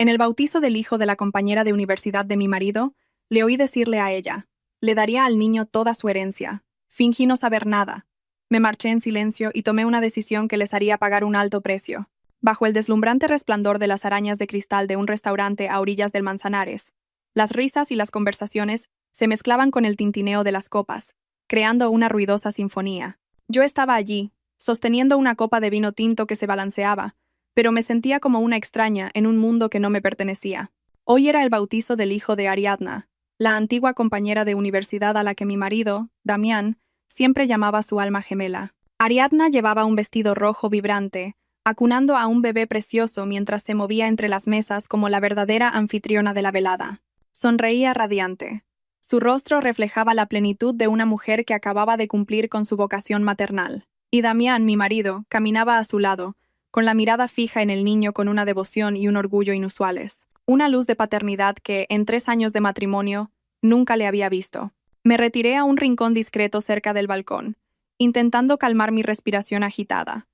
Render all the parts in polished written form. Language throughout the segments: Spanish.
En el bautizo del hijo de la compañera de universidad de mi marido, le oí decirle a ella, le daría al niño toda su herencia. Fingí no saber nada. Me marché en silencio y tomé una decisión que les haría pagar un alto precio. Bajo el deslumbrante resplandor de las arañas de cristal de un restaurante a orillas del Manzanares, las risas y las conversaciones se mezclaban con el tintineo de las copas, creando una ruidosa sinfonía. Yo estaba allí, sosteniendo una copa de vino tinto que se balanceaba, pero me sentía como una extraña en un mundo que no me pertenecía. Hoy era el bautizo del hijo de Ariadna, la antigua compañera de universidad a la que mi marido, Damián, siempre llamaba su alma gemela. Ariadna llevaba un vestido rojo vibrante, acunando a un bebé precioso mientras se movía entre las mesas como la verdadera anfitriona de la velada. Sonreía radiante. Su rostro reflejaba la plenitud de una mujer que acababa de cumplir con su vocación maternal. Y Damián, mi marido, caminaba a su lado, con la mirada fija en el niño con una devoción y un orgullo inusuales. Una luz de paternidad que, en 3 años de matrimonio, nunca le había visto. Me retiré a un rincón discreto cerca del balcón, intentando calmar mi respiración agitada.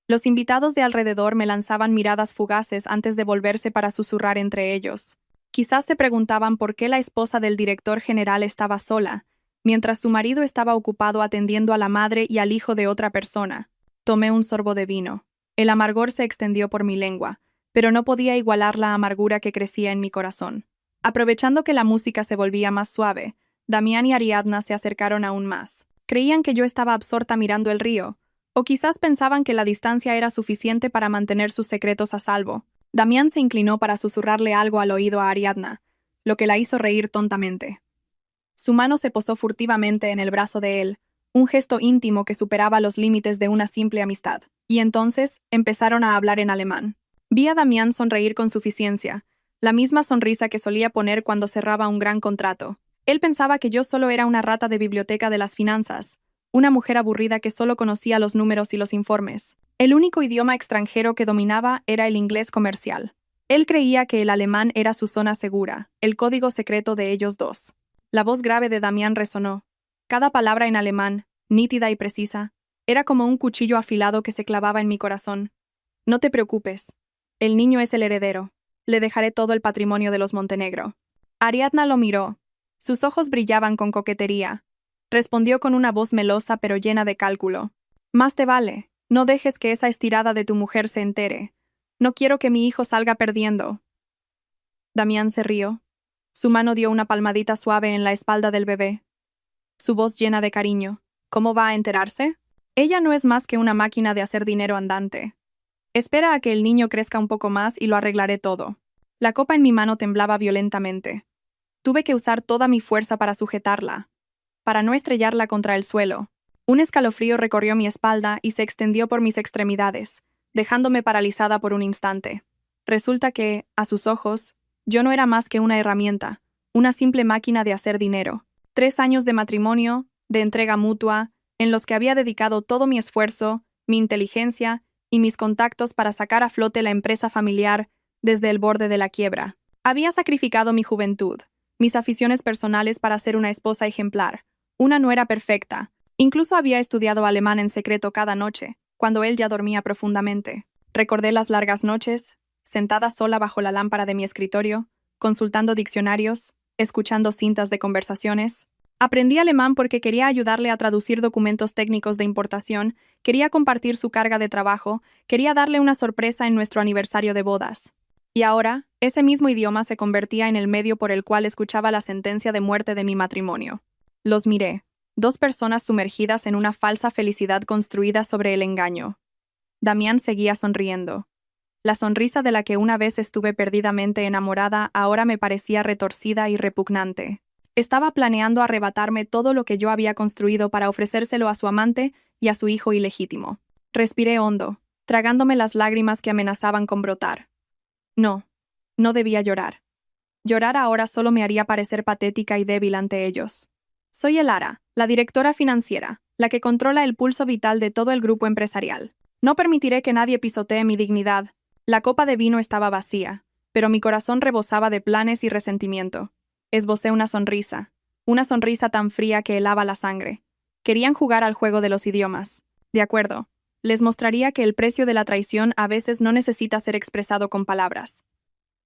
Los invitados de alrededor me lanzaban miradas fugaces antes de volverse para susurrar entre ellos. Quizás se preguntaban por qué la esposa del director general estaba sola, mientras su marido estaba ocupado atendiendo a la madre y al hijo de otra persona. Tomé un sorbo de vino. El amargor se extendió por mi lengua, pero no podía igualar la amargura que crecía en mi corazón. Aprovechando que la música se volvía más suave, Damián y Ariadna se acercaron aún más. Creían que yo estaba absorta mirando el río, o quizás pensaban que la distancia era suficiente para mantener sus secretos a salvo. Damián se inclinó para susurrarle algo al oído a Ariadna, lo que la hizo reír tontamente. Su mano se posó furtivamente en el brazo de él, un gesto íntimo que superaba los límites de una simple amistad. Y entonces empezaron a hablar en alemán. Vi a Damián sonreír con suficiencia, la misma sonrisa que solía poner cuando cerraba un gran contrato. Él pensaba que yo solo era una rata de biblioteca de las finanzas, una mujer aburrida que solo conocía los números y los informes. El único idioma extranjero que dominaba era el inglés comercial. Él creía que el alemán era su zona segura, el código secreto de ellos dos. La voz grave de Damián resonó. Cada palabra en alemán, nítida y precisa, era como un cuchillo afilado que se clavaba en mi corazón. No te preocupes. El niño es el heredero. Le dejaré todo el patrimonio de los Montenegro. Ariadna lo miró. Sus ojos brillaban con coquetería. Respondió con una voz melosa pero llena de cálculo. Más te vale. No dejes que esa estirada de tu mujer se entere. No quiero que mi hijo salga perdiendo. Damián se rió. Su mano dio una palmadita suave en la espalda del bebé. Su voz llena de cariño. ¿Cómo va a enterarse? Ella no es más que una máquina de hacer dinero andante. Espera a que el niño crezca un poco más y lo arreglaré todo. La copa en mi mano temblaba violentamente. Tuve que usar toda mi fuerza para sujetarla, para no estrellarla contra el suelo. Un escalofrío recorrió mi espalda y se extendió por mis extremidades, dejándome paralizada por un instante. Resulta que, a sus ojos, yo no era más que una herramienta, una simple máquina de hacer dinero. 3 años de matrimonio, de entrega mutua, en los que había dedicado todo mi esfuerzo, mi inteligencia y mis contactos para sacar a flote la empresa familiar desde el borde de la quiebra. Había sacrificado mi juventud, mis aficiones personales para ser una esposa ejemplar, una nuera perfecta. Incluso había estudiado alemán en secreto cada noche, cuando él ya dormía profundamente. Recordé las largas noches, sentada sola bajo la lámpara de mi escritorio, consultando diccionarios, escuchando cintas de conversaciones. Aprendí alemán porque quería ayudarle a traducir documentos técnicos de importación, quería compartir su carga de trabajo, quería darle una sorpresa en nuestro aniversario de bodas. Y ahora, ese mismo idioma se convertía en el medio por el cual escuchaba la sentencia de muerte de mi matrimonio. Los miré, 2 personas sumergidas en una falsa felicidad construida sobre el engaño. Damián seguía sonriendo. La sonrisa de la que una vez estuve perdidamente enamorada ahora me parecía retorcida y repugnante. Estaba planeando arrebatarme todo lo que yo había construido para ofrecérselo a su amante y a su hijo ilegítimo. Respiré hondo, tragándome las lágrimas que amenazaban con brotar. No, no debía llorar. Llorar ahora solo me haría parecer patética y débil ante ellos. Soy Elara, la directora financiera, la que controla el pulso vital de todo el grupo empresarial. No permitiré que nadie pisotee mi dignidad. La copa de vino estaba vacía, pero mi corazón rebosaba de planes y resentimiento. Esbocé una sonrisa tan fría que helaba la sangre. Querían jugar al juego de los idiomas. De acuerdo, les mostraría que el precio de la traición a veces no necesita ser expresado con palabras.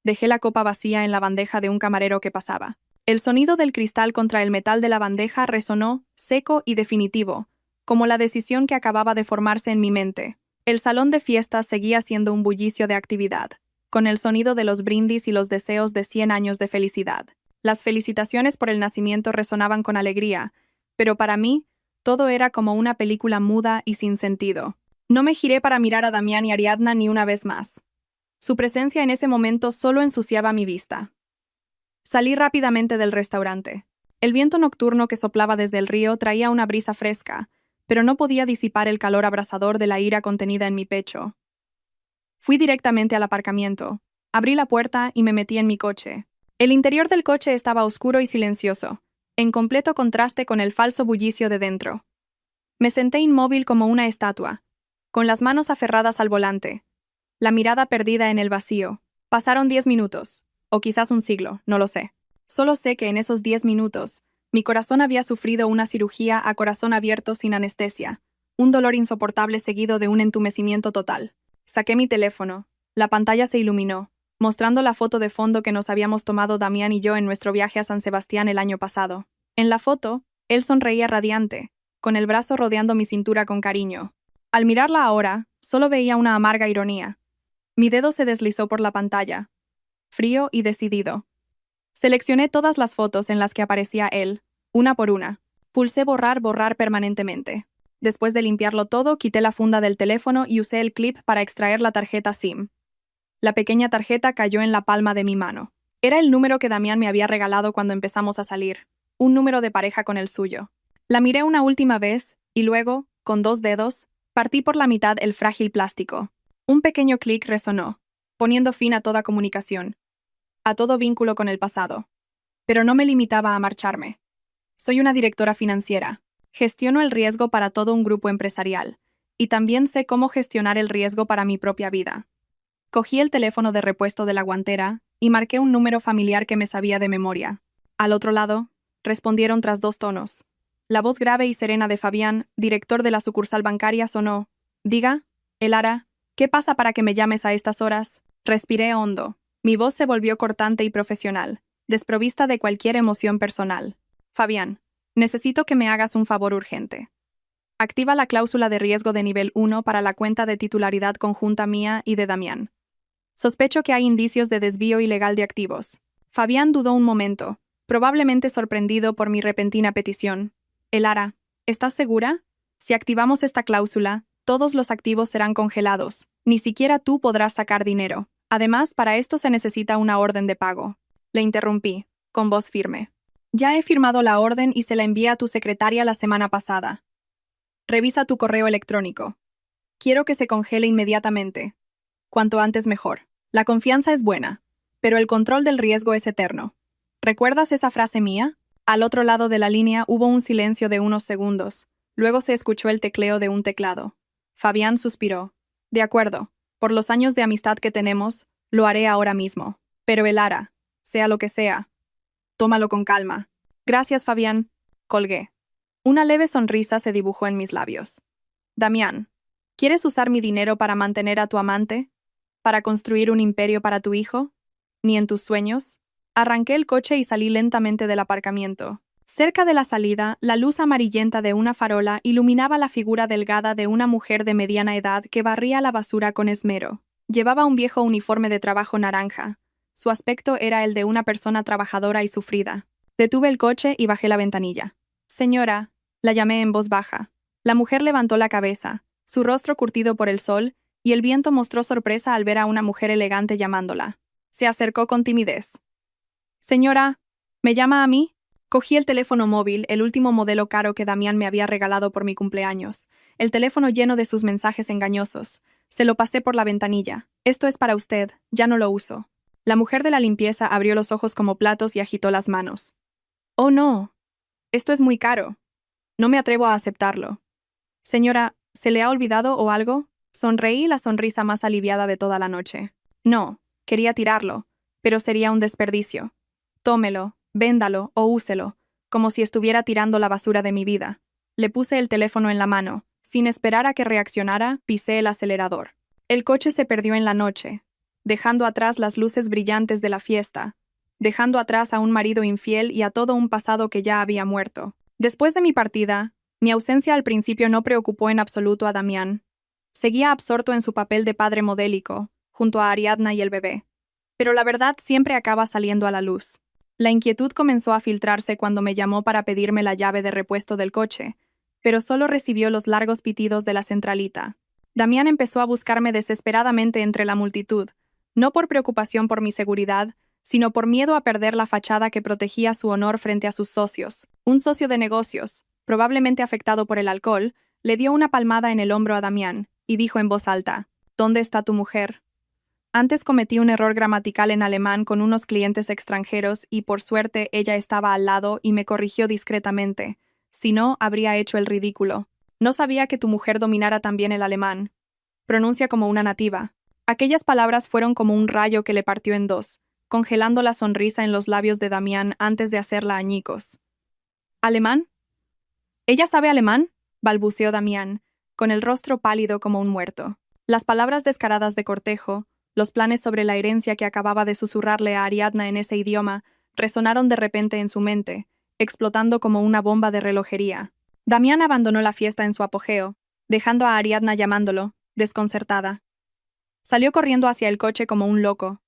Dejé la copa vacía en la bandeja de un camarero que pasaba. El sonido del cristal contra el metal de la bandeja resonó, seco y definitivo, como la decisión que acababa de formarse en mi mente. El salón de fiestas seguía siendo un bullicio de actividad, con el sonido de los brindis y los deseos de 100 años de felicidad. Las felicitaciones por el nacimiento resonaban con alegría, pero para mí, todo era como una película muda y sin sentido. No me giré para mirar a Damián y Ariadna ni una vez más. Su presencia en ese momento solo ensuciaba mi vista. Salí rápidamente del restaurante. El viento nocturno que soplaba desde el río traía una brisa fresca, pero no podía disipar el calor abrasador de la ira contenida en mi pecho. Fui directamente al aparcamiento, abrí la puerta y me metí en mi coche. El interior del coche estaba oscuro y silencioso, en completo contraste con el falso bullicio de dentro. Me senté inmóvil como una estatua, con las manos aferradas al volante, la mirada perdida en el vacío. Pasaron 10 minutos, o quizás un siglo, no lo sé. Solo sé que en esos 10 minutos, mi corazón había sufrido una cirugía a corazón abierto sin anestesia, un dolor insoportable seguido de un entumecimiento total. Saqué mi teléfono. La pantalla se iluminó, mostrando la foto de fondo que nos habíamos tomado Damián y yo en nuestro viaje a San Sebastián el año pasado. En la foto, él sonreía radiante, con el brazo rodeando mi cintura con cariño. Al mirarla ahora, solo veía una amarga ironía. Mi dedo se deslizó por la pantalla, frío y decidido. Seleccioné todas las fotos en las que aparecía él, una por una. Pulsé borrar permanentemente. Después de limpiarlo todo, quité la funda del teléfono y usé el clip para extraer la tarjeta SIM. La pequeña tarjeta cayó en la palma de mi mano. Era el número que Damián me había regalado cuando empezamos a salir, un número de pareja con el suyo. La miré una última vez, y luego, con 2 dedos, partí por la mitad el frágil plástico. Un pequeño clic resonó, poniendo fin a toda comunicación, a todo vínculo con el pasado. Pero no me limitaba a marcharme. Soy una directora financiera. Gestiono el riesgo para todo un grupo empresarial, y también sé cómo gestionar el riesgo para mi propia vida. Cogí el teléfono de repuesto de la guantera y marqué un número familiar que me sabía de memoria. Al otro lado, respondieron tras 2 tonos. La voz grave y serena de Fabián, director de la sucursal bancaria, sonó. Diga, Elara, ¿qué pasa para que me llames a estas horas? Respiré hondo. Mi voz se volvió cortante y profesional, desprovista de cualquier emoción personal. Fabián, necesito que me hagas un favor urgente. Activa la cláusula de riesgo de nivel 1 para la cuenta de titularidad conjunta mía y de Damián. Sospecho que hay indicios de desvío ilegal de activos. Fabián dudó un momento, probablemente sorprendido por mi repentina petición. Elara, ¿estás segura? Si activamos esta cláusula, todos los activos serán congelados. Ni siquiera tú podrás sacar dinero. Además, para esto se necesita una orden de pago. Le interrumpí, con voz firme. Ya he firmado la orden y se la envié a tu secretaria la semana pasada. Revisa tu correo electrónico. Quiero que se congele inmediatamente. Cuanto antes mejor. La confianza es buena, pero el control del riesgo es eterno. ¿Recuerdas esa frase mía? Al otro lado de la línea hubo un silencio de unos segundos. Luego se escuchó el tecleo de un teclado. Fabián suspiró. De acuerdo. Por los años de amistad que tenemos, lo haré ahora mismo. Pero Elara, sea lo que sea, tómalo con calma. Gracias, Fabián. Colgué. Una leve sonrisa se dibujó en mis labios. Damián, ¿quieres usar mi dinero para mantener a tu amante? ¿Para construir un imperio para tu hijo? ¿Ni en tus sueños? Arranqué el coche y salí lentamente del aparcamiento. Cerca de la salida, la luz amarillenta de una farola iluminaba la figura delgada de una mujer de mediana edad que barría la basura con esmero. Llevaba un viejo uniforme de trabajo naranja. Su aspecto era el de una persona trabajadora y sufrida. Detuve el coche y bajé la ventanilla. Señora, la llamé en voz baja. La mujer levantó la cabeza, su rostro curtido por el sol, y el viento mostró sorpresa al ver a una mujer elegante llamándola. Se acercó con timidez. Señora, ¿me llama a mí? Cogí el teléfono móvil, el último modelo caro que Damián me había regalado por mi cumpleaños. El teléfono lleno de sus mensajes engañosos. Se lo pasé por la ventanilla. Esto es para usted, ya no lo uso. La mujer de la limpieza abrió los ojos como platos y agitó las manos. Oh, no. Esto es muy caro. No me atrevo a aceptarlo. Señora, ¿se le ha olvidado o algo? Sonreí la sonrisa más aliviada de toda la noche. No, quería tirarlo, pero sería un desperdicio. Tómelo, véndalo o úselo, como si estuviera tirando la basura de mi vida. Le puse el teléfono en la mano. Sin esperar a que reaccionara, pisé el acelerador. El coche se perdió en la noche. dejando atrás las luces brillantes de la fiesta, dejando atrás a un marido infiel y a todo un pasado que ya había muerto. Después de mi partida, mi ausencia al principio no preocupó en absoluto a Damián. Seguía absorto en su papel de padre modélico, junto a Ariadna y el bebé. Pero la verdad siempre acaba saliendo a la luz. La inquietud comenzó a filtrarse cuando me llamó para pedirme la llave de repuesto del coche, pero solo recibió los largos pitidos de la centralita. Damián empezó a buscarme desesperadamente entre la multitud, no por preocupación por mi seguridad, sino por miedo a perder la fachada que protegía su honor frente a sus socios. Un socio de negocios, probablemente afectado por el alcohol, le dio una palmada en el hombro a Damián y dijo en voz alta: «¿Dónde está tu mujer?». Antes cometí un error gramatical en alemán con unos clientes extranjeros y por suerte ella estaba al lado y me corrigió discretamente. Si no, habría hecho el ridículo. «No sabía que tu mujer dominara también el alemán. Pronuncia como una nativa». Aquellas palabras fueron como un rayo que le partió en dos, congelando la sonrisa en los labios de Damián antes de hacerla añicos. «¿Alemán? ¿Ella sabe alemán?», balbuceó Damián, con el rostro pálido como un muerto. Las palabras descaradas de cortejo, los planes sobre la herencia que acababa de susurrarle a Ariadna en ese idioma, resonaron de repente en su mente, explotando como una bomba de relojería. Damián abandonó la fiesta en su apogeo, dejando a Ariadna llamándolo, desconcertada. Salió corriendo hacia el coche como un loco.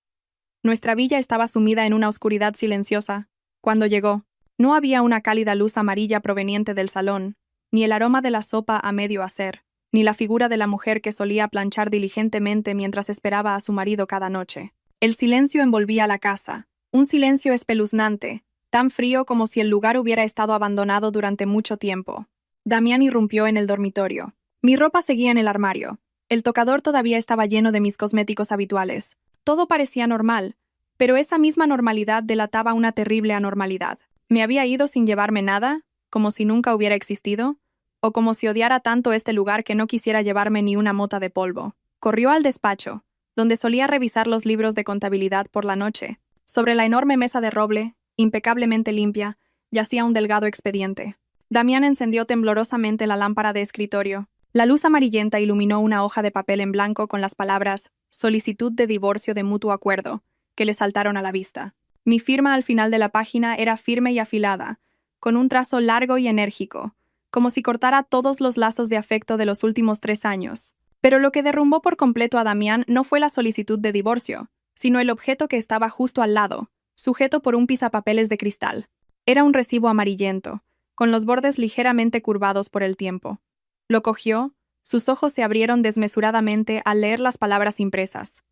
Nuestra villa estaba sumida en una oscuridad silenciosa. Cuando llegó, no había una cálida luz amarilla proveniente del salón, ni el aroma de la sopa a medio hacer, ni la figura de la mujer que solía planchar diligentemente mientras esperaba a su marido cada noche. El silencio envolvía la casa, un silencio espeluznante, tan frío como si el lugar hubiera estado abandonado durante mucho tiempo. Damián irrumpió en el dormitorio. Mi ropa seguía en el armario. El tocador todavía estaba lleno de mis cosméticos habituales. Todo parecía normal, pero esa misma normalidad delataba una terrible anormalidad. ¿Me había ido sin llevarme nada, como si nunca hubiera existido? ¿O como si odiara tanto este lugar que no quisiera llevarme ni una mota de polvo? Corrió al despacho, donde solía revisar los libros de contabilidad por la noche. Sobre la enorme mesa de roble, impecablemente limpia, yacía un delgado expediente. Damián encendió temblorosamente la lámpara de escritorio. La luz amarillenta iluminó una hoja de papel en blanco con las palabras «Solicitud de divorcio de mutuo acuerdo», que le saltaron a la vista. Mi firma al final de la página era firme y afilada, con un trazo largo y enérgico, como si cortara todos los lazos de afecto de los últimos 3 años. Pero lo que derrumbó por completo a Damián no fue la solicitud de divorcio, sino el objeto que estaba justo al lado, sujeto por un pisapapeles de cristal. Era un recibo amarillento, con los bordes ligeramente curvados por el tiempo. Lo cogió, sus ojos se abrieron desmesuradamente al leer las palabras impresas.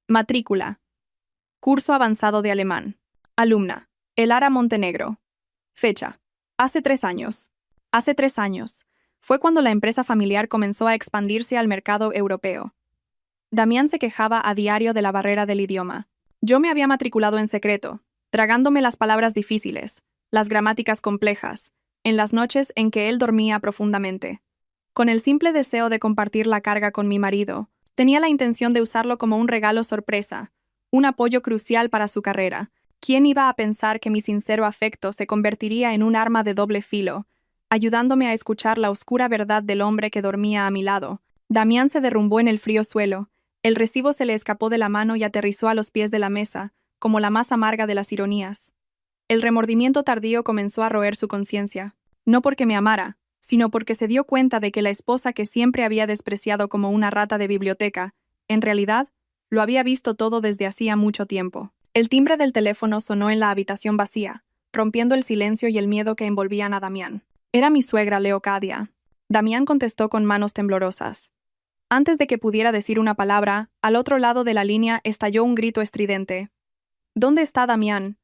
Matrícula. Curso avanzado de alemán. Alumna. Elara Montenegro. Fecha. Hace 3 años. Hace 3 años. Fue cuando la empresa familiar comenzó a expandirse al mercado europeo. Damián se quejaba a diario de la barrera del idioma. Yo me había matriculado en secreto, tragándome las palabras difíciles, las gramáticas complejas, en las noches en que él dormía profundamente. Con el simple deseo de compartir la carga con mi marido, tenía la intención de usarlo como un regalo sorpresa, un apoyo crucial para su carrera. ¿Quién iba a pensar que mi sincero afecto se convertiría en un arma de doble filo, ayudándome a escuchar la oscura verdad del hombre que dormía a mi lado? Damián se derrumbó en el frío suelo, el recibo se le escapó de la mano y aterrizó a los pies de la mesa, como la más amarga de las ironías. El remordimiento tardío comenzó a roer su conciencia, no porque me amara, sino porque se dio cuenta de que la esposa que siempre había despreciado como una rata de biblioteca, en realidad, lo había visto todo desde hacía mucho tiempo. El timbre del teléfono sonó en la habitación vacía, rompiendo el silencio y el miedo que envolvían a Damián. Era mi suegra Leocadia. Damián contestó con manos temblorosas. Antes de que pudiera decir una palabra, al otro lado de la línea estalló un grito estridente. ¿Dónde está Damián?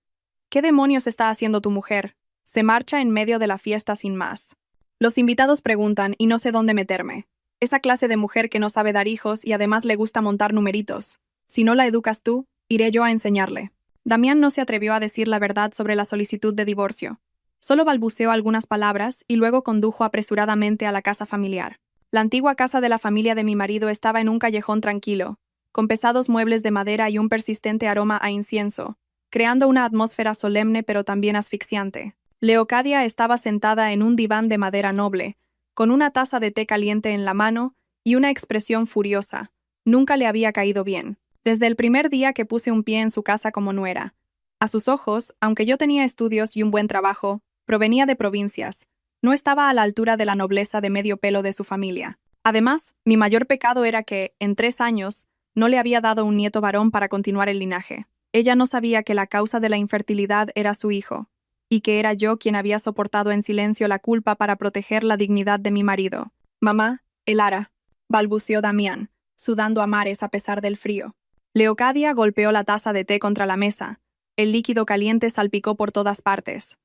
¿Qué demonios está haciendo tu mujer? Se marcha en medio de la fiesta sin más. Los invitados preguntan y no sé dónde meterme. Esa clase de mujer que no sabe dar hijos y además le gusta montar numeritos. Si no la educas tú, iré yo a enseñarle. Damián no se atrevió a decir la verdad sobre la solicitud de divorcio. Solo balbuceó algunas palabras y luego condujo apresuradamente a la casa familiar. La antigua casa de la familia de mi marido estaba en un callejón tranquilo, con pesados muebles de madera y un persistente aroma a incienso, creando una atmósfera solemne pero también asfixiante. Leocadia estaba sentada en un diván de madera noble, con una taza de té caliente en la mano y una expresión furiosa. Nunca le había caído bien. desde el primer día que puse un pie en su casa como nuera. A sus ojos, aunque yo tenía estudios y un buen trabajo, provenía de provincias. No estaba a la altura de la nobleza de medio pelo de su familia. Además, mi mayor pecado era que, en 3 años, no le había dado un nieto varón para continuar el linaje. Ella no sabía que la causa de la infertilidad era su hijo, y que era yo quien había soportado en silencio la culpa para proteger la dignidad de mi marido. «Mamá, Elara», balbuceó Damián, sudando a mares a pesar del frío. Leocadia golpeó la taza de té contra la mesa. El líquido caliente salpicó por todas partes.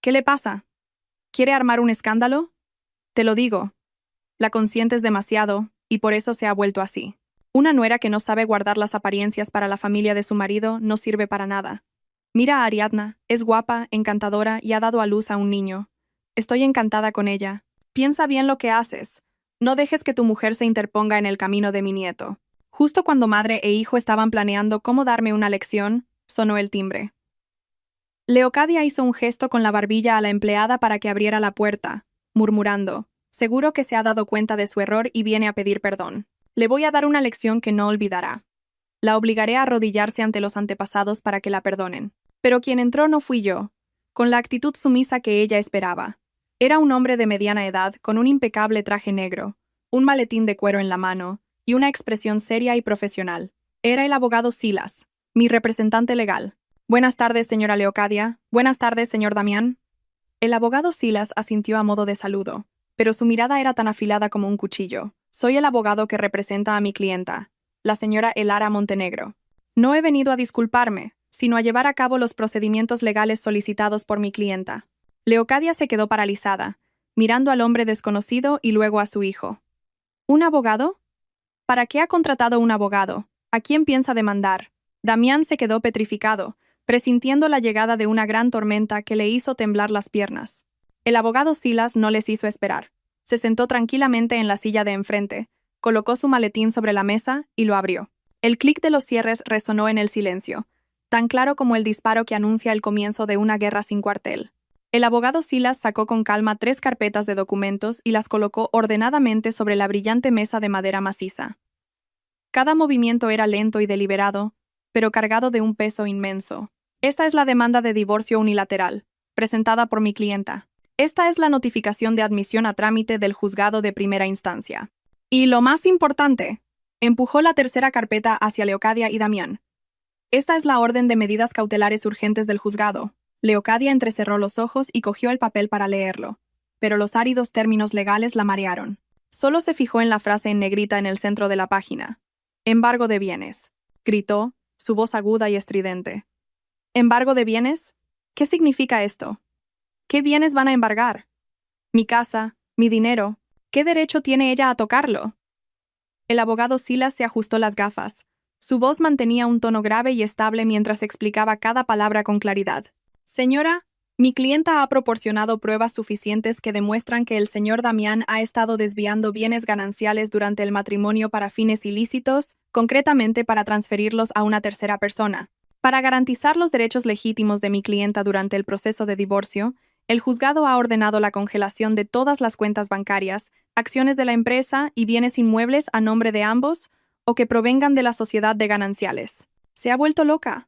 «¿Qué le pasa? ¿Quiere armar un escándalo? Te lo digo. La consientes demasiado, y por eso se ha vuelto así. Una nuera que no sabe guardar las apariencias para la familia de su marido no sirve para nada. Mira a Ariadna, es guapa, encantadora y ha dado a luz a un niño. Estoy encantada con ella. Piensa bien lo que haces. No dejes que tu mujer se interponga en el camino de mi nieto». Justo cuando madre e hijo estaban planeando cómo darme una lección, sonó el timbre. Leocadia hizo un gesto con la barbilla a la empleada para que abriera la puerta, murmurando: «Seguro que se ha dado cuenta de su error y viene a pedir perdón. Le voy a dar una lección que no olvidará. La obligaré a arrodillarse ante los antepasados para que la perdonen». Pero quien entró no fui yo, con la actitud sumisa que ella esperaba. Era un hombre de mediana edad, con un impecable traje negro, un maletín de cuero en la mano y una expresión seria y profesional. Era el abogado Silas, mi representante legal. «Buenas tardes, señora Leocadia. Buenas tardes, señor Damián». El abogado Silas asintió a modo de saludo, pero su mirada era tan afilada como un cuchillo. «Soy el abogado que representa a mi clienta, la señora Elara Montenegro. No he venido a disculparme, sino a llevar a cabo los procedimientos legales solicitados por mi clienta». Leocadia se quedó paralizada, mirando al hombre desconocido y luego a su hijo. «¿Un abogado? ¿Para qué ha contratado un abogado? ¿A quién piensa demandar?» Damián se quedó petrificado, presintiendo la llegada de una gran tormenta que le hizo temblar las piernas. El abogado Silas no les hizo esperar. Se sentó tranquilamente en la silla de enfrente, colocó su maletín sobre la mesa y lo abrió. El clic de los cierres resonó en el silencio, tan claro como el disparo que anuncia el comienzo de una guerra sin cuartel. El abogado Silas sacó con calma 3 carpetas de documentos y las colocó ordenadamente sobre la brillante mesa de madera maciza. Cada movimiento era lento y deliberado, pero cargado de un peso inmenso. «Esta es la demanda de divorcio unilateral, presentada por mi clienta. Esta es la notificación de admisión a trámite del juzgado de primera instancia. Y lo más importante», empujó la tercera carpeta hacia Leocadia y Damián. «Esta es la orden de medidas cautelares urgentes del juzgado». Leocadia entrecerró los ojos y cogió el papel para leerlo, pero los áridos términos legales la marearon. Solo se fijó en la frase en negrita en el centro de la página. «Embargo de bienes», gritó, su voz aguda y estridente. «¿Embargo de bienes? ¿Qué significa esto? ¿Qué bienes van a embargar? Mi casa, mi dinero. ¿Qué derecho tiene ella a tocarlo?» El abogado Silas se ajustó las gafas. Su voz mantenía un tono grave y estable mientras explicaba cada palabra con claridad. «Señora, mi clienta ha proporcionado pruebas suficientes que demuestran que el señor Damián ha estado desviando bienes gananciales durante el matrimonio para fines ilícitos, concretamente para transferirlos a una tercera persona. Para garantizar los derechos legítimos de mi clienta durante el proceso de divorcio, el juzgado ha ordenado la congelación de todas las cuentas bancarias, acciones de la empresa y bienes inmuebles a nombre de ambos o que provengan de la sociedad de gananciales». «¿Se ha vuelto loca?»,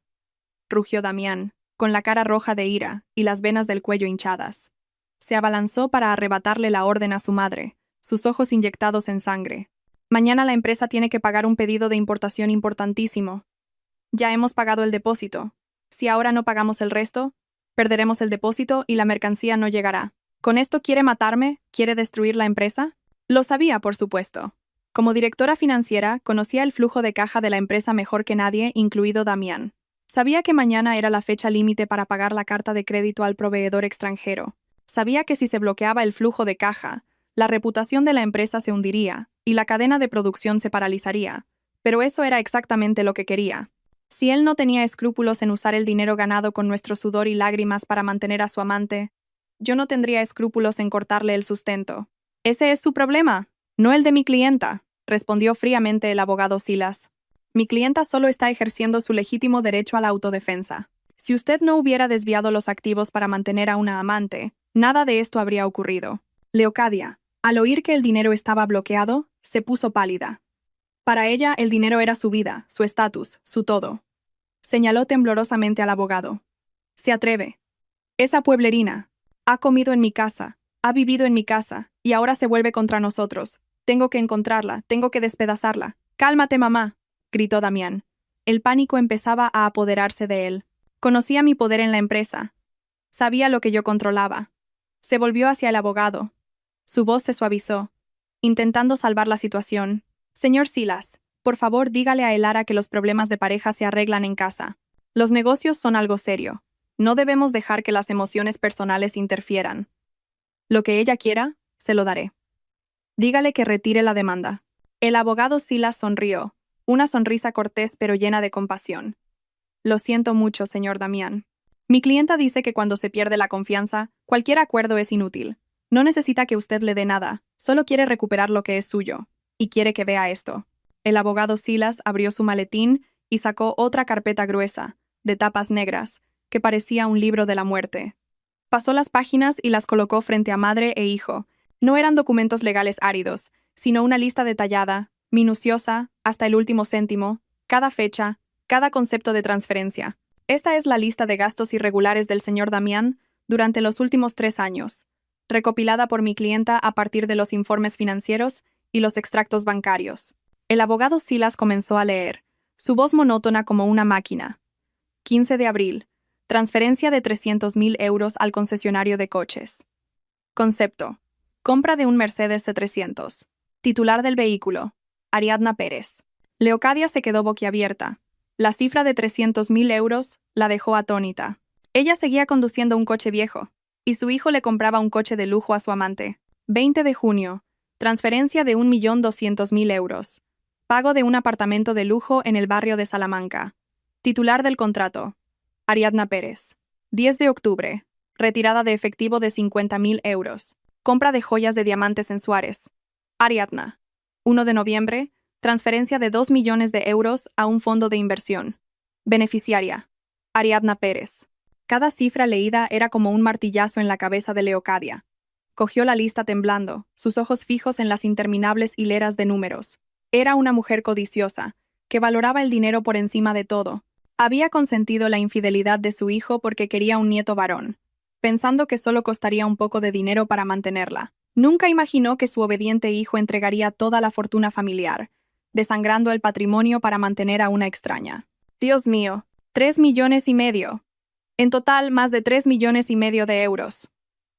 rugió Damián, con la cara roja de ira y las venas del cuello hinchadas. Se abalanzó para arrebatarle la orden a su madre, sus ojos inyectados en sangre. «Mañana la empresa tiene que pagar un pedido de importación importantísimo. Ya hemos pagado el depósito. Si ahora no pagamos el resto, perderemos el depósito y la mercancía no llegará. ¿Con esto quiere matarme? ¿Quiere destruir la empresa?». Lo sabía, por supuesto. Como directora financiera, conocía el flujo de caja de la empresa mejor que nadie, incluido Damián. Sabía que mañana era la fecha límite para pagar la carta de crédito al proveedor extranjero. Sabía que si se bloqueaba el flujo de caja, la reputación de la empresa se hundiría y la cadena de producción se paralizaría. Pero eso era exactamente lo que quería. Si él no tenía escrúpulos en usar el dinero ganado con nuestro sudor y lágrimas para mantener a su amante, yo no tendría escrúpulos en cortarle el sustento. «Ese es su problema, no el de mi clienta», respondió fríamente el abogado Silas. «Mi clienta solo está ejerciendo su legítimo derecho a la autodefensa. Si usted no hubiera desviado los activos para mantener a una amante, nada de esto habría ocurrido». Leocadia, al oír que el dinero estaba bloqueado, se puso pálida. Para ella, el dinero era su vida, su estatus, su todo. Señaló temblorosamente al abogado. Se atreve. Esa pueblerina. Ha comido en mi casa, ha vivido en mi casa, y ahora se vuelve contra nosotros. Tengo que encontrarla, tengo que despedazarla. Cálmate, mamá, gritó Damián. El pánico empezaba a apoderarse de él. Conocía mi poder en la empresa. Sabía lo que yo controlaba. Se volvió hacia el abogado. Su voz se suavizó, intentando salvar la situación. Señor Silas, por favor dígale a Elara que los problemas de pareja se arreglan en casa. Los negocios son algo serio. No debemos dejar que las emociones personales interfieran. Lo que ella quiera, se lo daré. Dígale que retire la demanda. El abogado Silas sonrió, una sonrisa cortés pero llena de compasión. Lo siento mucho, señor Damián. Mi clienta dice que cuando se pierde la confianza, cualquier acuerdo es inútil. No necesita que usted le dé nada, solo quiere recuperar lo que es suyo. Y quiere que vea esto. El abogado Silas abrió su maletín y sacó otra carpeta gruesa, de tapas negras, que parecía un libro de la muerte. Pasó las páginas y las colocó frente a madre e hijo. No eran documentos legales áridos, sino una lista detallada, minuciosa, hasta el último céntimo, cada fecha, cada concepto de transferencia. Esta es la lista de gastos irregulares del señor Damián durante los últimos 3 años, recopilada por mi clienta a partir de los informes financieros y los extractos bancarios. El abogado Silas comenzó a leer, su voz monótona como una máquina. 15 de abril. Transferencia de 300.000 euros al concesionario de coches. Concepto. Compra de un Mercedes C300. Titular del vehículo. Ariadna Pérez. Leocadia se quedó boquiabierta. La cifra de 300.000 euros la dejó atónita. Ella seguía conduciendo un coche viejo, y su hijo le compraba un coche de lujo a su amante. 20 de junio. Transferencia de 1.200.000 euros. Pago de un apartamento de lujo en el barrio de Salamanca. Titular del contrato. Ariadna Pérez. 10 de octubre. Retirada de efectivo de 50.000 euros. Compra de joyas de diamantes en Suárez. Ariadna. 1 de noviembre. Transferencia de 2 millones de euros a un fondo de inversión. Beneficiaria. Ariadna Pérez. Cada cifra leída era como un martillazo en la cabeza de Leocadia. Cogió la lista temblando, sus ojos fijos en las interminables hileras de números. Era una mujer codiciosa, que valoraba el dinero por encima de todo. Había consentido la infidelidad de su hijo porque quería un nieto varón, pensando que solo costaría un poco de dinero para mantenerla. Nunca imaginó que su obediente hijo entregaría toda la fortuna familiar, desangrando el patrimonio para mantener a una extraña. Dios mío, 3,5 millones. En total, más de 3,5 millones de euros,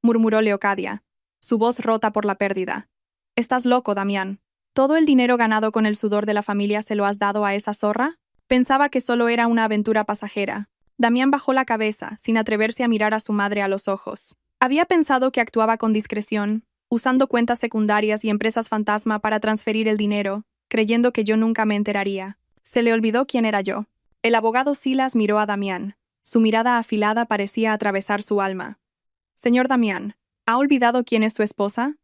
murmuró Leocadia, su voz rota por la pérdida. Estás loco, Damián. ¿Todo el dinero ganado con el sudor de la familia se lo has dado a esa zorra? Pensaba que solo era una aventura pasajera. Damián bajó la cabeza, sin atreverse a mirar a su madre a los ojos. Había pensado que actuaba con discreción, usando cuentas secundarias y empresas fantasma para transferir el dinero, creyendo que yo nunca me enteraría. Se le olvidó quién era yo. El abogado Silas miró a Damián. Su mirada afilada parecía atravesar su alma. Señor Damián, ¿ha olvidado quién es su esposa?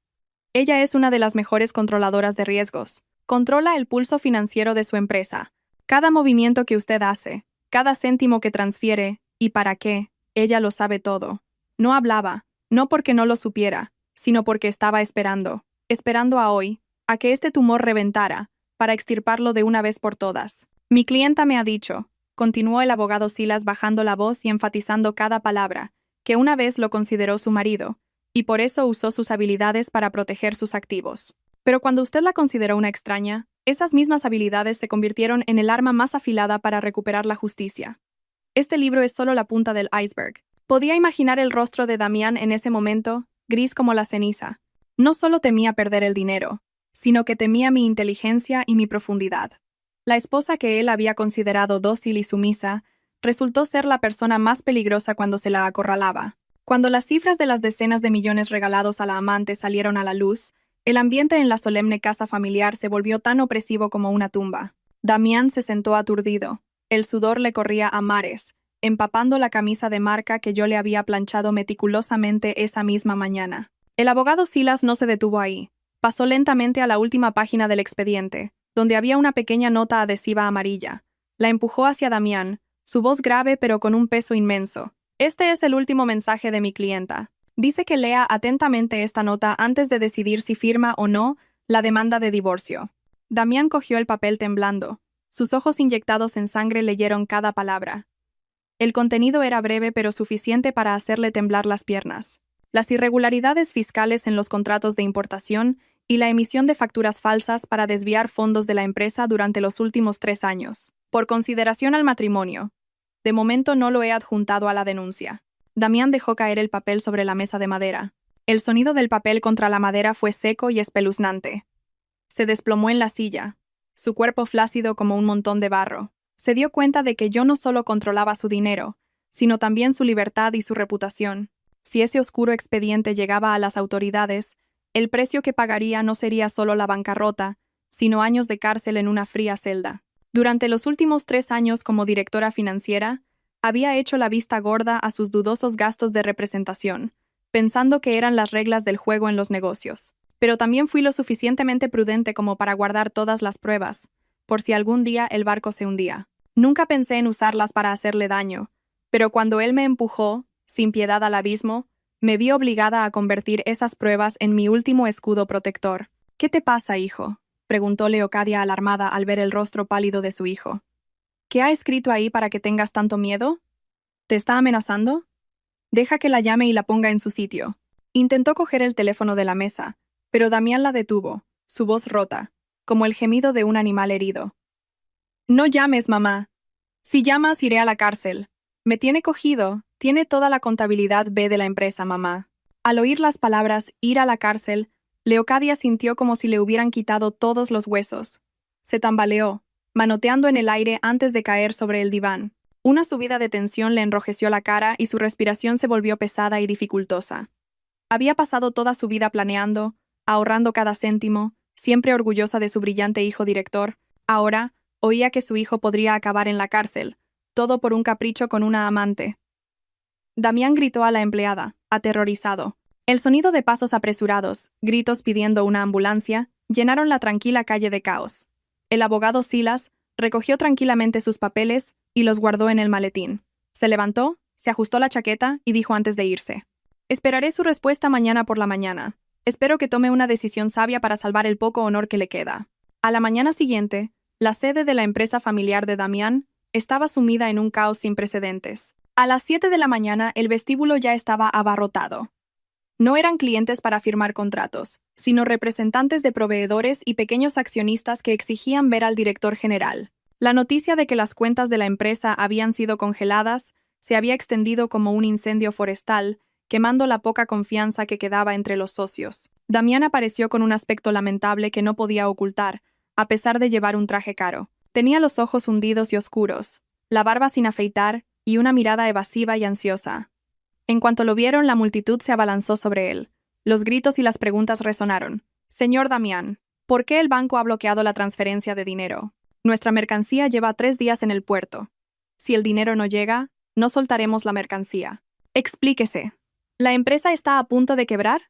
Ella es una de las mejores controladoras de riesgos. Controla el pulso financiero de su empresa. Cada movimiento que usted hace, cada céntimo que transfiere, y para qué, ella lo sabe todo. No hablaba, no porque no lo supiera, sino porque estaba esperando a hoy, a que este tumor reventara, para extirparlo de una vez por todas. Mi clienta me ha dicho, continuó el abogado Silas bajando la voz y enfatizando cada palabra, que una vez lo consideró su marido, y por eso usó sus habilidades para proteger sus activos. Pero cuando usted la consideró una extraña, esas mismas habilidades se convirtieron en el arma más afilada para recuperar la justicia. Este libro es solo la punta del iceberg. Podía imaginar el rostro de Damián en ese momento, gris como la ceniza. No solo temía perder el dinero, sino que temía mi inteligencia y mi profundidad. La esposa que él había considerado dócil y sumisa resultó ser la persona más peligrosa cuando se la acorralaba. Cuando las cifras de las decenas de millones regalados a la amante salieron a la luz, el ambiente en la solemne casa familiar se volvió tan opresivo como una tumba. Damián se sentó aturdido. El sudor le corría a mares, empapando la camisa de marca que yo le había planchado meticulosamente esa misma mañana. El abogado Silas no se detuvo ahí. Pasó lentamente a la última página del expediente, donde había una pequeña nota adhesiva amarilla. La empujó hacia Damián, su voz grave pero con un peso inmenso. Este es el último mensaje de mi clienta. Dice que lea atentamente esta nota antes de decidir si firma o no la demanda de divorcio. Damián cogió el papel temblando. Sus ojos inyectados en sangre leyeron cada palabra. El contenido era breve pero suficiente para hacerle temblar las piernas. Las irregularidades fiscales en los contratos de importación y la emisión de facturas falsas para desviar fondos de la empresa durante los últimos 3 años. Por consideración al matrimonio. De momento no lo he adjuntado a la denuncia. Damián dejó caer el papel sobre la mesa de madera. El sonido del papel contra la madera fue seco y espeluznante. Se desplomó en la silla, su cuerpo flácido como un montón de barro. Se dio cuenta de que yo no solo controlaba su dinero, sino también su libertad y su reputación. Si ese oscuro expediente llegaba a las autoridades, el precio que pagaría no sería solo la bancarrota, sino años de cárcel en una fría celda. Durante los últimos 3 años como directora financiera, había hecho la vista gorda a sus dudosos gastos de representación, pensando que eran las reglas del juego en los negocios. Pero también fui lo suficientemente prudente como para guardar todas las pruebas, por si algún día el barco se hundía. Nunca pensé en usarlas para hacerle daño, pero cuando él me empujó, sin piedad al abismo, me vi obligada a convertir esas pruebas en mi último escudo protector. ¿Qué te pasa, hijo?, preguntó Leocadia alarmada al ver el rostro pálido de su hijo. ¿Qué ha escrito ahí para que tengas tanto miedo? ¿Te está amenazando? Deja que la llame y la ponga en su sitio. Intentó coger el teléfono de la mesa, pero Damián la detuvo, su voz rota, como el gemido de un animal herido. No llames, mamá. Si llamas, iré a la cárcel. Me tiene cogido, tiene toda la contabilidad B de la empresa, mamá. Al oír las palabras ir a la cárcel, Leocadia sintió como si le hubieran quitado todos los huesos. Se tambaleó, manoteando en el aire antes de caer sobre el diván. Una subida de tensión le enrojeció la cara y su respiración se volvió pesada y dificultosa. Había pasado toda su vida planeando, ahorrando cada céntimo, siempre orgullosa de su brillante hijo director. Ahora, oía que su hijo podría acabar en la cárcel, todo por un capricho con una amante. Damián gritó a la empleada, aterrorizado. El sonido de pasos apresurados, gritos pidiendo una ambulancia, llenaron la tranquila calle de caos. El abogado Silas recogió tranquilamente sus papeles y los guardó en el maletín. Se levantó, se ajustó la chaqueta y dijo antes de irse: «Esperaré su respuesta mañana por la mañana. Espero que tome una decisión sabia para salvar el poco honor que le queda». A la mañana siguiente, la sede de la empresa familiar de Damián estaba sumida en un caos sin precedentes. A las 7 de la mañana, el vestíbulo ya estaba abarrotado. No eran clientes para firmar contratos, sino representantes de proveedores y pequeños accionistas que exigían ver al director general. La noticia de que las cuentas de la empresa habían sido congeladas se había extendido como un incendio forestal, quemando la poca confianza que quedaba entre los socios. Damián apareció con un aspecto lamentable que no podía ocultar, a pesar de llevar un traje caro. Tenía los ojos hundidos y oscuros, la barba sin afeitar y una mirada evasiva y ansiosa. En cuanto lo vieron, la multitud se abalanzó sobre él. Los gritos y las preguntas resonaron. «Señor Damián, ¿por qué el banco ha bloqueado la transferencia de dinero? Nuestra mercancía lleva 3 días en el puerto. Si el dinero no llega, no soltaremos la mercancía. Explíquese. ¿La empresa está a punto de quebrar?»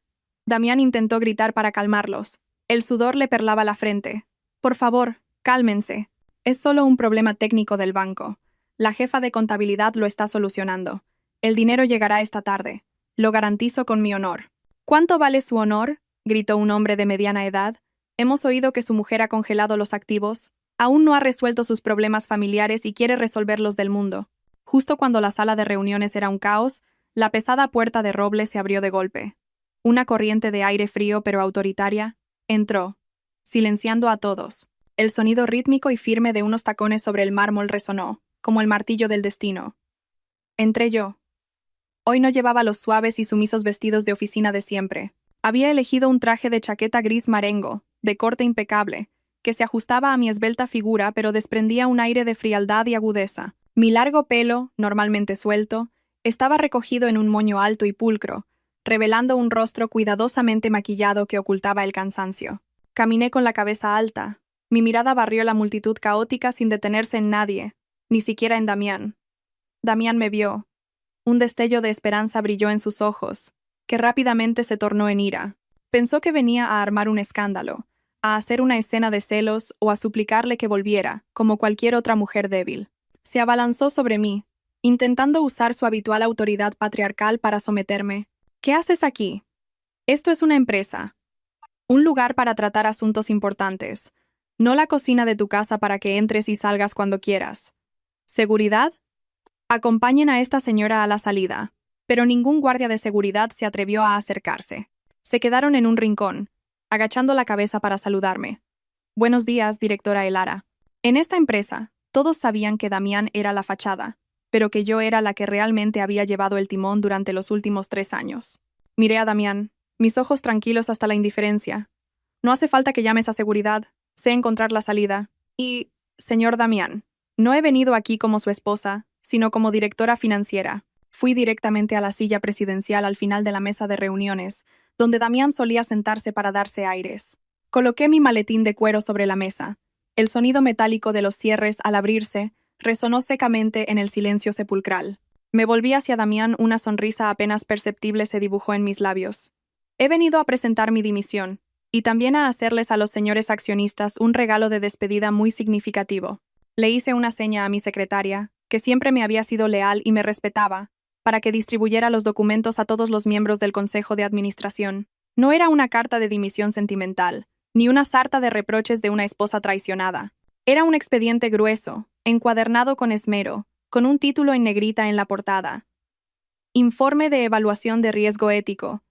Damián intentó gritar para calmarlos. El sudor le perlaba la frente. «Por favor, cálmense. Es solo un problema técnico del banco. La jefa de contabilidad lo está solucionando. El dinero llegará esta tarde. Lo garantizo con mi honor». «¿Cuánto vale su honor?», gritó un hombre de mediana edad. «Hemos oído que su mujer ha congelado los activos. Aún no ha resuelto sus problemas familiares y quiere resolverlos del mundo». Justo cuando la sala de reuniones era un caos, la pesada puerta de roble se abrió de golpe. Una corriente de aire frío pero autoritaria entró, silenciando a todos. El sonido rítmico y firme de unos tacones sobre el mármol resonó, como el martillo del destino. Entré yo. Hoy no llevaba los suaves y sumisos vestidos de oficina de siempre. Había elegido un traje de chaqueta gris marengo, de corte impecable, que se ajustaba a mi esbelta figura pero desprendía un aire de frialdad y agudeza. Mi largo pelo, normalmente suelto, estaba recogido en un moño alto y pulcro, revelando un rostro cuidadosamente maquillado que ocultaba el cansancio. Caminé con la cabeza alta. Mi mirada barrió la multitud caótica sin detenerse en nadie, ni siquiera en Damián. Damián me vio. Un destello de esperanza brilló en sus ojos, que rápidamente se tornó en ira. Pensó que venía a armar un escándalo, a hacer una escena de celos o a suplicarle que volviera, como cualquier otra mujer débil. Se abalanzó sobre mí, intentando usar su habitual autoridad patriarcal para someterme. «¿Qué haces aquí? Esto es una empresa. Un lugar para tratar asuntos importantes. no la cocina de tu casa para que entres y salgas cuando quieras. ¿Seguridad? Acompañen a esta señora a la salida. Pero ningún guardia de seguridad se atrevió a acercarse. Se quedaron en un rincón, agachando la cabeza para saludarme. Buenos días, directora Elara. En esta empresa, todos sabían que Damián era la fachada, pero que yo era la que realmente había llevado el timón durante los últimos 3 años. Miré a Damián, mis ojos tranquilos hasta la indiferencia. No hace falta que llames a seguridad, sé encontrar la salida. Y, señor Damián, no he venido aquí como su esposa, sino como directora financiera. Fui directamente a la silla presidencial al final de la mesa de reuniones, donde Damián solía sentarse para darse aires. Coloqué mi maletín de cuero sobre la mesa. El sonido metálico de los cierres al abrirse resonó secamente en el silencio sepulcral. Me volví hacia Damián, una sonrisa apenas perceptible se dibujó en mis labios. He venido a presentar mi dimisión, y también a hacerles a los señores accionistas un regalo de despedida muy significativo. Le hice una seña a mi secretaria, que siempre me había sido leal y me respetaba, para que distribuyera los documentos a todos los miembros del Consejo de Administración. No era una carta de dimisión sentimental, ni una sarta de reproches de una esposa traicionada. Era un expediente grueso, encuadernado con esmero, con un título en negrita en la portada. Informe de evaluación de riesgo ético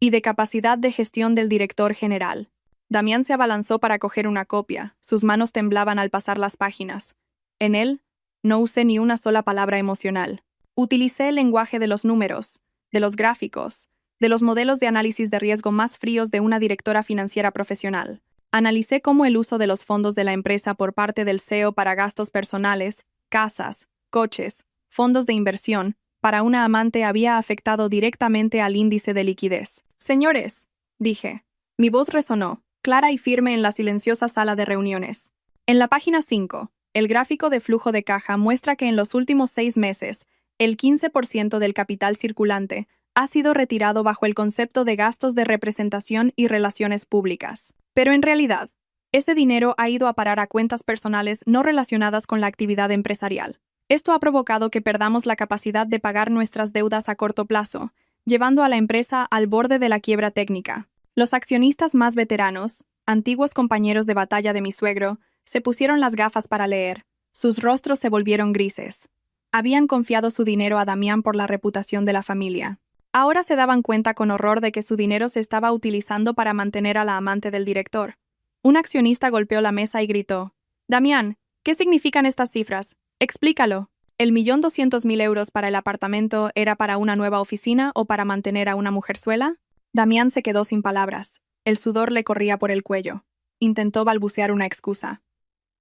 y de capacidad de gestión del director general. Damián se abalanzó para coger una copia, sus manos temblaban al pasar las páginas. En él, no usé ni una sola palabra emocional. Utilicé el lenguaje de los números, de los gráficos, de los modelos de análisis de riesgo más fríos de una directora financiera profesional. Analicé cómo el uso de los fondos de la empresa por parte del CEO para gastos personales, casas, coches, fondos de inversión, para una amante había afectado directamente al índice de liquidez. Señores, dije. Mi voz resonó, clara y firme en la silenciosa sala de reuniones. En la página 5, el gráfico de flujo de caja muestra que en los últimos 6 meses, el 15% del capital circulante ha sido retirado bajo el concepto de gastos de representación y relaciones públicas. Pero en realidad, ese dinero ha ido a parar a cuentas personales no relacionadas con la actividad empresarial. Esto ha provocado que perdamos la capacidad de pagar nuestras deudas a corto plazo, llevando a la empresa al borde de la quiebra técnica. Los accionistas más veteranos, antiguos compañeros de batalla de mi suegro, se pusieron las gafas para leer. Sus rostros se volvieron grises. Habían confiado su dinero a Damián por la reputación de la familia. Ahora se daban cuenta con horror de que su dinero se estaba utilizando para mantener a la amante del director. Un accionista golpeó la mesa y gritó: «Damián, ¿qué significan estas cifras? Explícalo. ¿El 1.200.000 euros para el apartamento era para una nueva oficina o para mantener a una mujerzuela?» Damián se quedó sin palabras. El sudor le corría por el cuello. Intentó balbucear una excusa.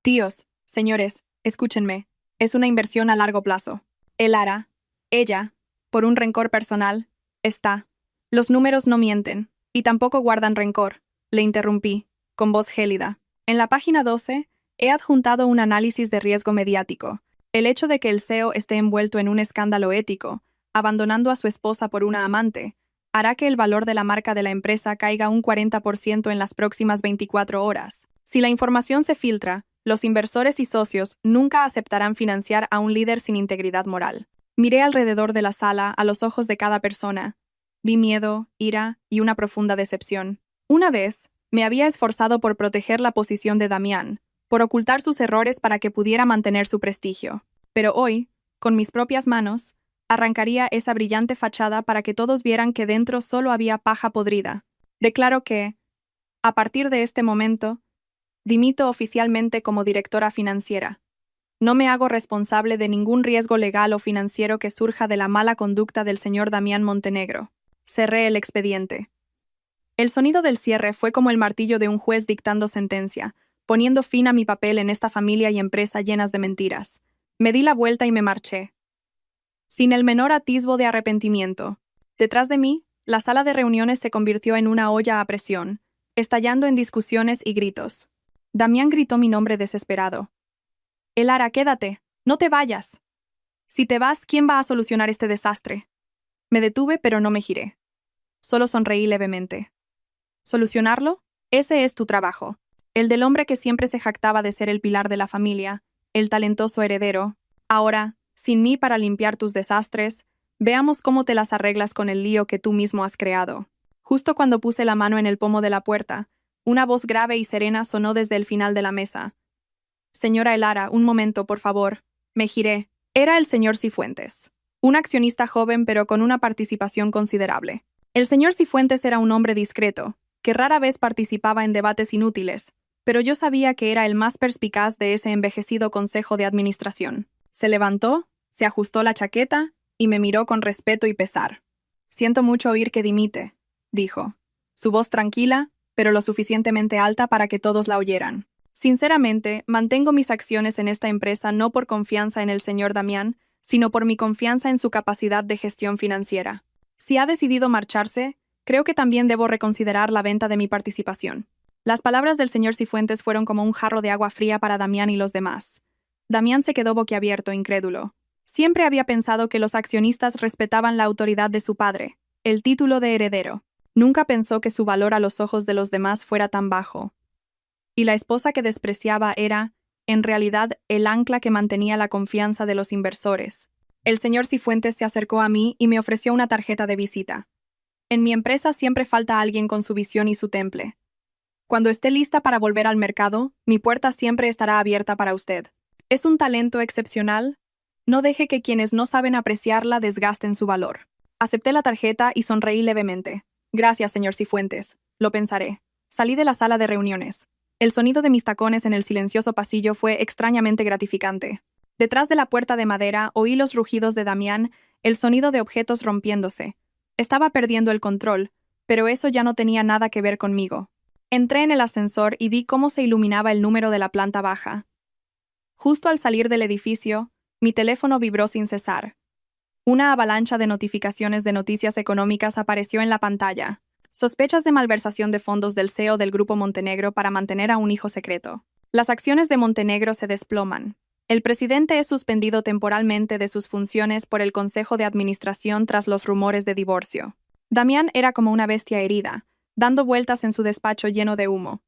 «Tíos, señores, escúchenme. Es una inversión a largo plazo. Ella, por un rencor personal, está. Los números no mienten, y tampoco guardan rencor», le interrumpí, con voz gélida. En la página 12, he adjuntado un análisis de riesgo mediático. El hecho de que el CEO esté envuelto en un escándalo ético, abandonando a su esposa por una amante, hará que el valor de la marca de la empresa caiga un 40% en las próximas 24 horas. Si la información se filtra, los inversores y socios nunca aceptarán financiar a un líder sin integridad moral. Miré alrededor de la sala a los ojos de cada persona. Vi miedo, ira y una profunda decepción. Una vez, me había esforzado por proteger la posición de Damián, por ocultar sus errores para que pudiera mantener su prestigio. Pero hoy, con mis propias manos, arrancaría esa brillante fachada para que todos vieran que dentro solo había paja podrida. Declaro que, a partir de este momento, dimito oficialmente como directora financiera. No me hago responsable de ningún riesgo legal o financiero que surja de la mala conducta del señor Damián Montenegro. Cerré el expediente. El sonido del cierre fue como el martillo de un juez dictando sentencia, poniendo fin a mi papel en esta familia y empresa llenas de mentiras. Me di la vuelta y me marché, sin el menor atisbo de arrepentimiento. Detrás de mí, la sala de reuniones se convirtió en una olla a presión, estallando en discusiones y gritos. Damián gritó mi nombre desesperado. «Elara, quédate, no te vayas. Si te vas, ¿quién va a solucionar este desastre?» Me detuve, pero no me giré. Solo sonreí levemente. ¿Solucionarlo? Ese es tu trabajo. El del hombre que siempre se jactaba de ser el pilar de la familia, el talentoso heredero. Ahora, sin mí para limpiar tus desastres, veamos cómo te las arreglas con el lío que tú mismo has creado. Justo cuando puse la mano en el pomo de la puerta, Una voz grave y serena sonó desde el final de la mesa. Señora Elara, un momento, por favor. Me giré. Era el señor Cifuentes. Un accionista joven pero con una participación considerable. El señor Cifuentes era un hombre discreto, que rara vez participaba en debates inútiles, pero yo sabía que era el más perspicaz de ese envejecido consejo de administración. Se levantó, se ajustó la chaqueta y me miró con respeto y pesar. Siento mucho oír que dimite, dijo. Su voz tranquila, pero lo suficientemente alta para que todos la oyeran. Sinceramente, mantengo mis acciones en esta empresa no por confianza en el señor Damián, sino por mi confianza en su capacidad de gestión financiera. Si ha decidido marcharse, creo que también debo reconsiderar la venta de mi participación. Las palabras del señor Cifuentes fueron como un jarro de agua fría para Damián y los demás. Damián se quedó boquiabierto, incrédulo. Siempre había pensado que los accionistas respetaban la autoridad de su padre, el título de heredero. Nunca pensó que su valor a los ojos de los demás fuera tan bajo. Y la esposa que despreciaba era, en realidad, el ancla que mantenía la confianza de los inversores. El señor Cifuentes se acercó a mí y me ofreció una tarjeta de visita. En mi empresa siempre falta alguien con su visión y su temple. Cuando esté lista para volver al mercado, mi puerta siempre estará abierta para usted. ¿Es un talento excepcional? No deje que quienes no saben apreciarla desgasten su valor. Acepté la tarjeta y sonreí levemente. Gracias, señor Cifuentes. Lo pensaré. Salí de la sala de reuniones. El sonido de mis tacones en el silencioso pasillo fue extrañamente gratificante. Detrás de la puerta de madera oí los rugidos de Damián, el sonido de objetos rompiéndose. Estaba perdiendo el control, pero eso ya no tenía nada que ver conmigo. Entré en el ascensor y vi cómo se iluminaba el número de la planta baja. Justo al salir del edificio, mi teléfono vibró sin cesar. Una avalancha de notificaciones de noticias económicas apareció en la pantalla. Sospechas de malversación de fondos del CEO del Grupo Montenegro para mantener a un hijo secreto. Las acciones de Montenegro se desploman. El presidente es suspendido temporalmente de sus funciones por el Consejo de Administración tras los rumores de divorcio. Damián era como una bestia herida, dando vueltas en su despacho lleno de humo.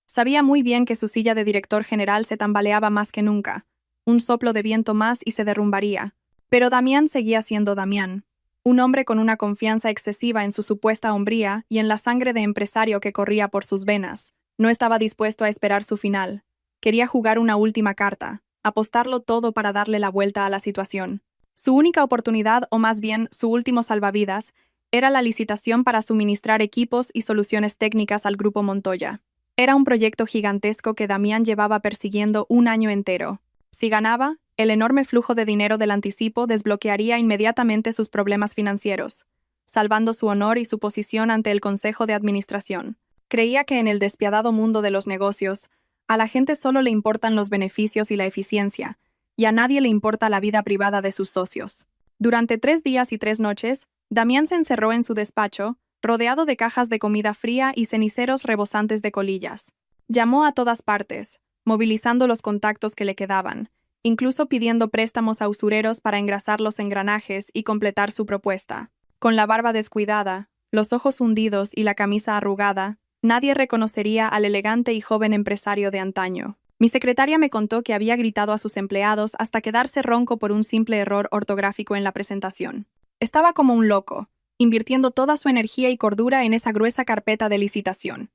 Sabía muy bien que su silla de director general se tambaleaba más que nunca. Un soplo de viento más y se derrumbaría. Pero Damián seguía siendo Damián. Un hombre con una confianza excesiva en su supuesta hombría y en la sangre de empresario que corría por sus venas. No estaba dispuesto a esperar su final. Quería jugar una última carta, apostarlo todo para darle la vuelta a la situación. Su única oportunidad, o más bien su último salvavidas, era la licitación para suministrar equipos y soluciones técnicas al Grupo Montoya. Era un proyecto gigantesco que Damián llevaba persiguiendo un año entero. Si ganaba, el enorme flujo de dinero del anticipo desbloquearía inmediatamente sus problemas financieros, salvando su honor y su posición ante el Consejo de Administración. Creía que en el despiadado mundo de los negocios, a la gente solo le importan los beneficios y la eficiencia, y a nadie le importa la vida privada de sus socios. Durante 3 días y 3 noches, Damián se encerró en su despacho, rodeado de cajas de comida fría y ceniceros rebosantes de colillas. Llamó a todas partes, movilizando los contactos que le quedaban, incluso pidiendo préstamos a usureros para engrasar los engranajes y completar su propuesta. Con la barba descuidada, los ojos hundidos y la camisa arrugada, nadie reconocería al elegante y joven empresario de antaño. Mi secretaria me contó que había gritado a sus empleados hasta quedarse ronco por un simple error ortográfico en la presentación. Estaba como un loco, invirtiendo toda su energía y cordura en esa gruesa carpeta de licitación.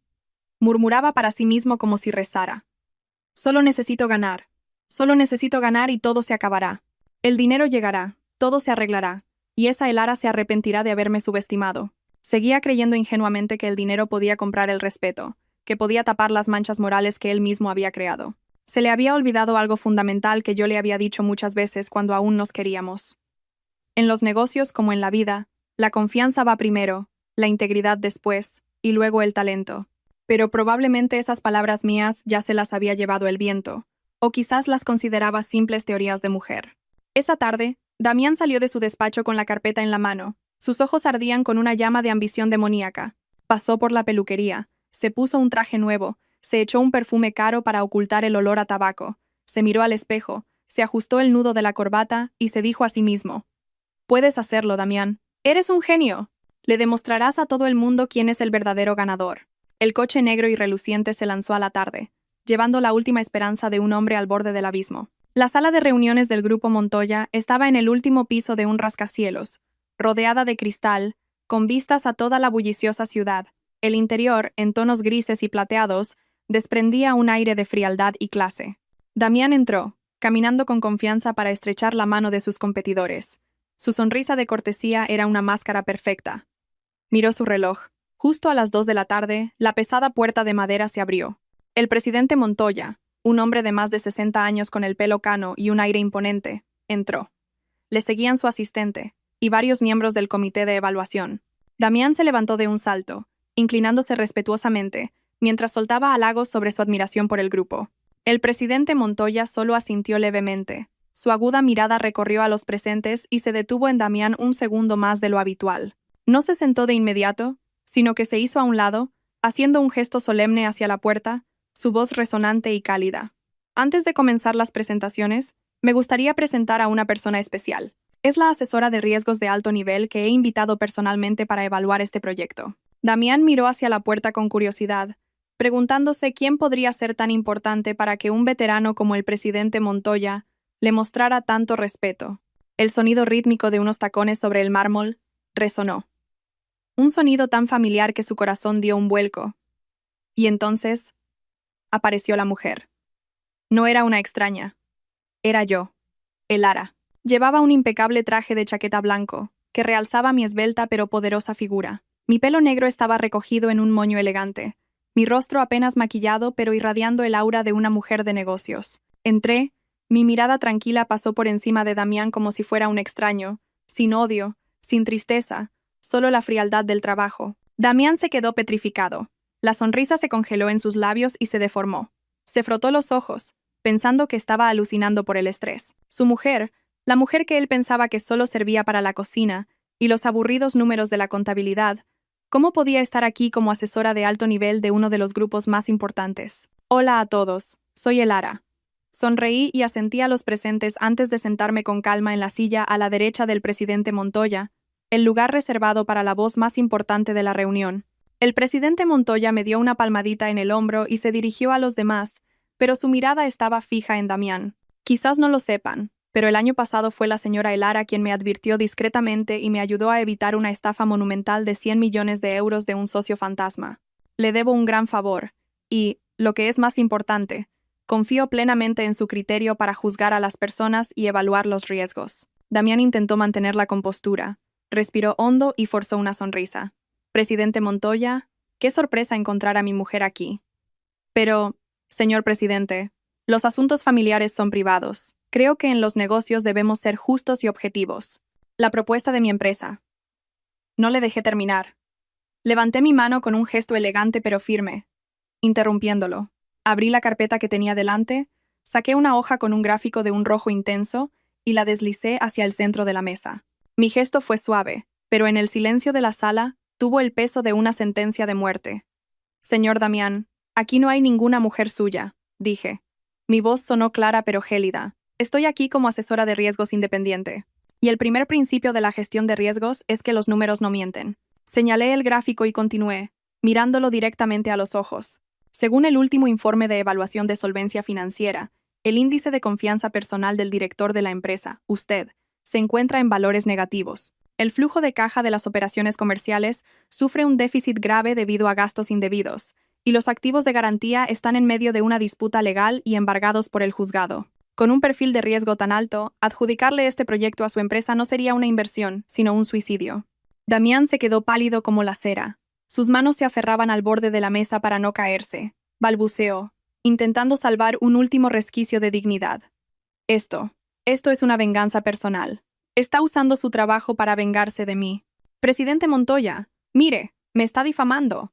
Murmuraba para sí mismo como si rezara. Solo necesito ganar y todo se acabará. El dinero llegará, todo se arreglará, y esa Elara se arrepentirá de haberme subestimado. Seguía creyendo ingenuamente que el dinero podía comprar el respeto, que podía tapar las manchas morales que él mismo había creado. Se le había olvidado algo fundamental que yo le había dicho muchas veces cuando aún nos queríamos. En los negocios como en la vida, la confianza va primero, la integridad después, y luego el talento. Pero probablemente esas palabras mías ya se las había llevado el viento, o quizás las consideraba simples teorías de mujer. Esa tarde, Damián salió de su despacho con la carpeta en la mano. Sus ojos ardían con una llama de ambición demoníaca. Pasó por la peluquería, se puso un traje nuevo, se echó un perfume caro para ocultar el olor a tabaco, se miró al espejo, se ajustó el nudo de la corbata y se dijo a sí mismo: «Puedes hacerlo, Damián. Eres un genio. Le demostrarás a todo el mundo quién es el verdadero ganador». El coche negro y reluciente se lanzó a la tarde, llevando la última esperanza de un hombre al borde del abismo. La sala de reuniones del Grupo Montoya estaba en el último piso de un rascacielos, rodeada de cristal, con vistas a toda la bulliciosa ciudad. El interior, en tonos grises y plateados, desprendía un aire de frialdad y clase. Damián entró, caminando con confianza para estrechar la mano de sus competidores. Su sonrisa de cortesía era una máscara perfecta. Miró su reloj. Justo a las 2 de la tarde, la pesada puerta de madera se abrió. El presidente Montoya, un hombre de más de 60 años con el pelo cano y un aire imponente, entró. Le seguían su asistente y varios miembros del comité de evaluación. Damián se levantó de un salto, inclinándose respetuosamente, mientras soltaba halagos sobre su admiración por el grupo. El presidente Montoya solo asintió levemente. Su aguda mirada recorrió a los presentes y se detuvo en Damián un segundo más de lo habitual. No se sentó de inmediato, sino que se hizo a un lado, haciendo un gesto solemne hacia la puerta, su voz resonante y cálida. Antes de comenzar las presentaciones, me gustaría presentar a una persona especial. Es la asesora de riesgos de alto nivel que he invitado personalmente para evaluar este proyecto. Damián miró hacia la puerta con curiosidad, preguntándose quién podría ser tan importante para que un veterano como el presidente Montoya le mostrara tanto respeto. El sonido rítmico de unos tacones sobre el mármol resonó. Un sonido tan familiar que su corazón dio un vuelco. Y entonces apareció la mujer. No era una extraña. Era yo, Elara. Llevaba un impecable traje de chaqueta blanco, que realzaba mi esbelta pero poderosa figura. Mi pelo negro estaba recogido en un moño elegante, mi rostro apenas maquillado pero irradiando el aura de una mujer de negocios. Entré, mi mirada tranquila pasó por encima de Damián como si fuera un extraño, sin odio, sin tristeza, solo la frialdad del trabajo. Damián se quedó petrificado. La sonrisa se congeló en sus labios y se deformó. Se frotó los ojos, pensando que estaba alucinando por el estrés. Su mujer, la mujer que él pensaba que solo servía para la cocina, y los aburridos números de la contabilidad, ¿cómo podía estar aquí como asesora de alto nivel de uno de los grupos más importantes? Hola a todos, soy Elara. Sonreí y asentí a los presentes antes de sentarme con calma en la silla a la derecha del presidente Montoya, el lugar reservado para la voz más importante de la reunión. El presidente Montoya me dio una palmadita en el hombro y se dirigió a los demás, pero su mirada estaba fija en Damián. Quizás no lo sepan, pero el año pasado fue la señora Elara quien me advirtió discretamente y me ayudó a evitar una estafa monumental de 100 millones de euros de un socio fantasma. Le debo un gran favor, y, lo que es más importante, confío plenamente en su criterio para juzgar a las personas y evaluar los riesgos. Damián intentó mantener la compostura, respiró hondo y forzó una sonrisa. Presidente Montoya, qué sorpresa encontrar a mi mujer aquí. Pero, señor presidente, los asuntos familiares son privados. Creo que en los negocios debemos ser justos y objetivos. La propuesta de mi empresa. No le dejé terminar. Levanté mi mano con un gesto elegante pero firme, interrumpiéndolo. Abrí la carpeta que tenía delante, saqué una hoja con un gráfico de un rojo intenso y la deslicé hacia el centro de la mesa. Mi gesto fue suave, pero en el silencio de la sala tuvo el peso de una sentencia de muerte. Señor Damián, aquí no hay ninguna mujer suya, dije. Mi voz sonó clara pero gélida. Estoy aquí como asesora de riesgos independiente. Y el primer principio de la gestión de riesgos es que los números no mienten. Señalé el gráfico y continué, mirándolo directamente a los ojos. Según el último informe de evaluación de solvencia financiera, el índice de confianza personal del director de la empresa, usted, se encuentra en valores negativos. El flujo de caja de las operaciones comerciales sufre un déficit grave debido a gastos indebidos, y los activos de garantía están en medio de una disputa legal y embargados por el juzgado. Con un perfil de riesgo tan alto, adjudicarle este proyecto a su empresa no sería una inversión, sino un suicidio. Damián se quedó pálido como la cera. Sus manos se aferraban al borde de la mesa para no caerse. Balbuceó, intentando salvar un último resquicio de dignidad. Esto es una venganza personal. Está usando su trabajo para vengarse de mí. Presidente Montoya, mire, me está difamando.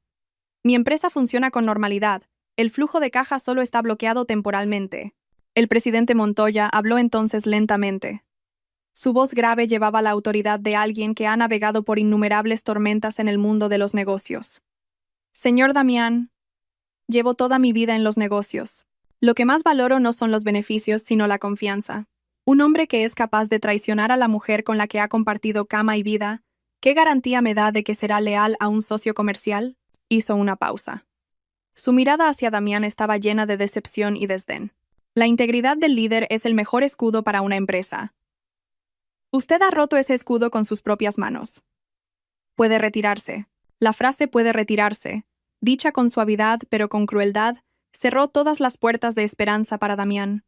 Mi empresa funciona con normalidad. El flujo de caja solo está bloqueado temporalmente. El presidente Montoya habló entonces lentamente. Su voz grave llevaba la autoridad de alguien que ha navegado por innumerables tormentas en el mundo de los negocios. Señor Damián, llevo toda mi vida en los negocios. Lo que más valoro no son los beneficios, sino la confianza. Un hombre que es capaz de traicionar a la mujer con la que ha compartido cama y vida, ¿qué garantía me da de que será leal a un socio comercial? Hizo una pausa. Su mirada hacia Damián estaba llena de decepción y desdén. La integridad del líder es el mejor escudo para una empresa. Usted ha roto ese escudo con sus propias manos. Puede retirarse. La frase puede retirarse, dicha con suavidad pero con crueldad, cerró todas las puertas de esperanza para Damián.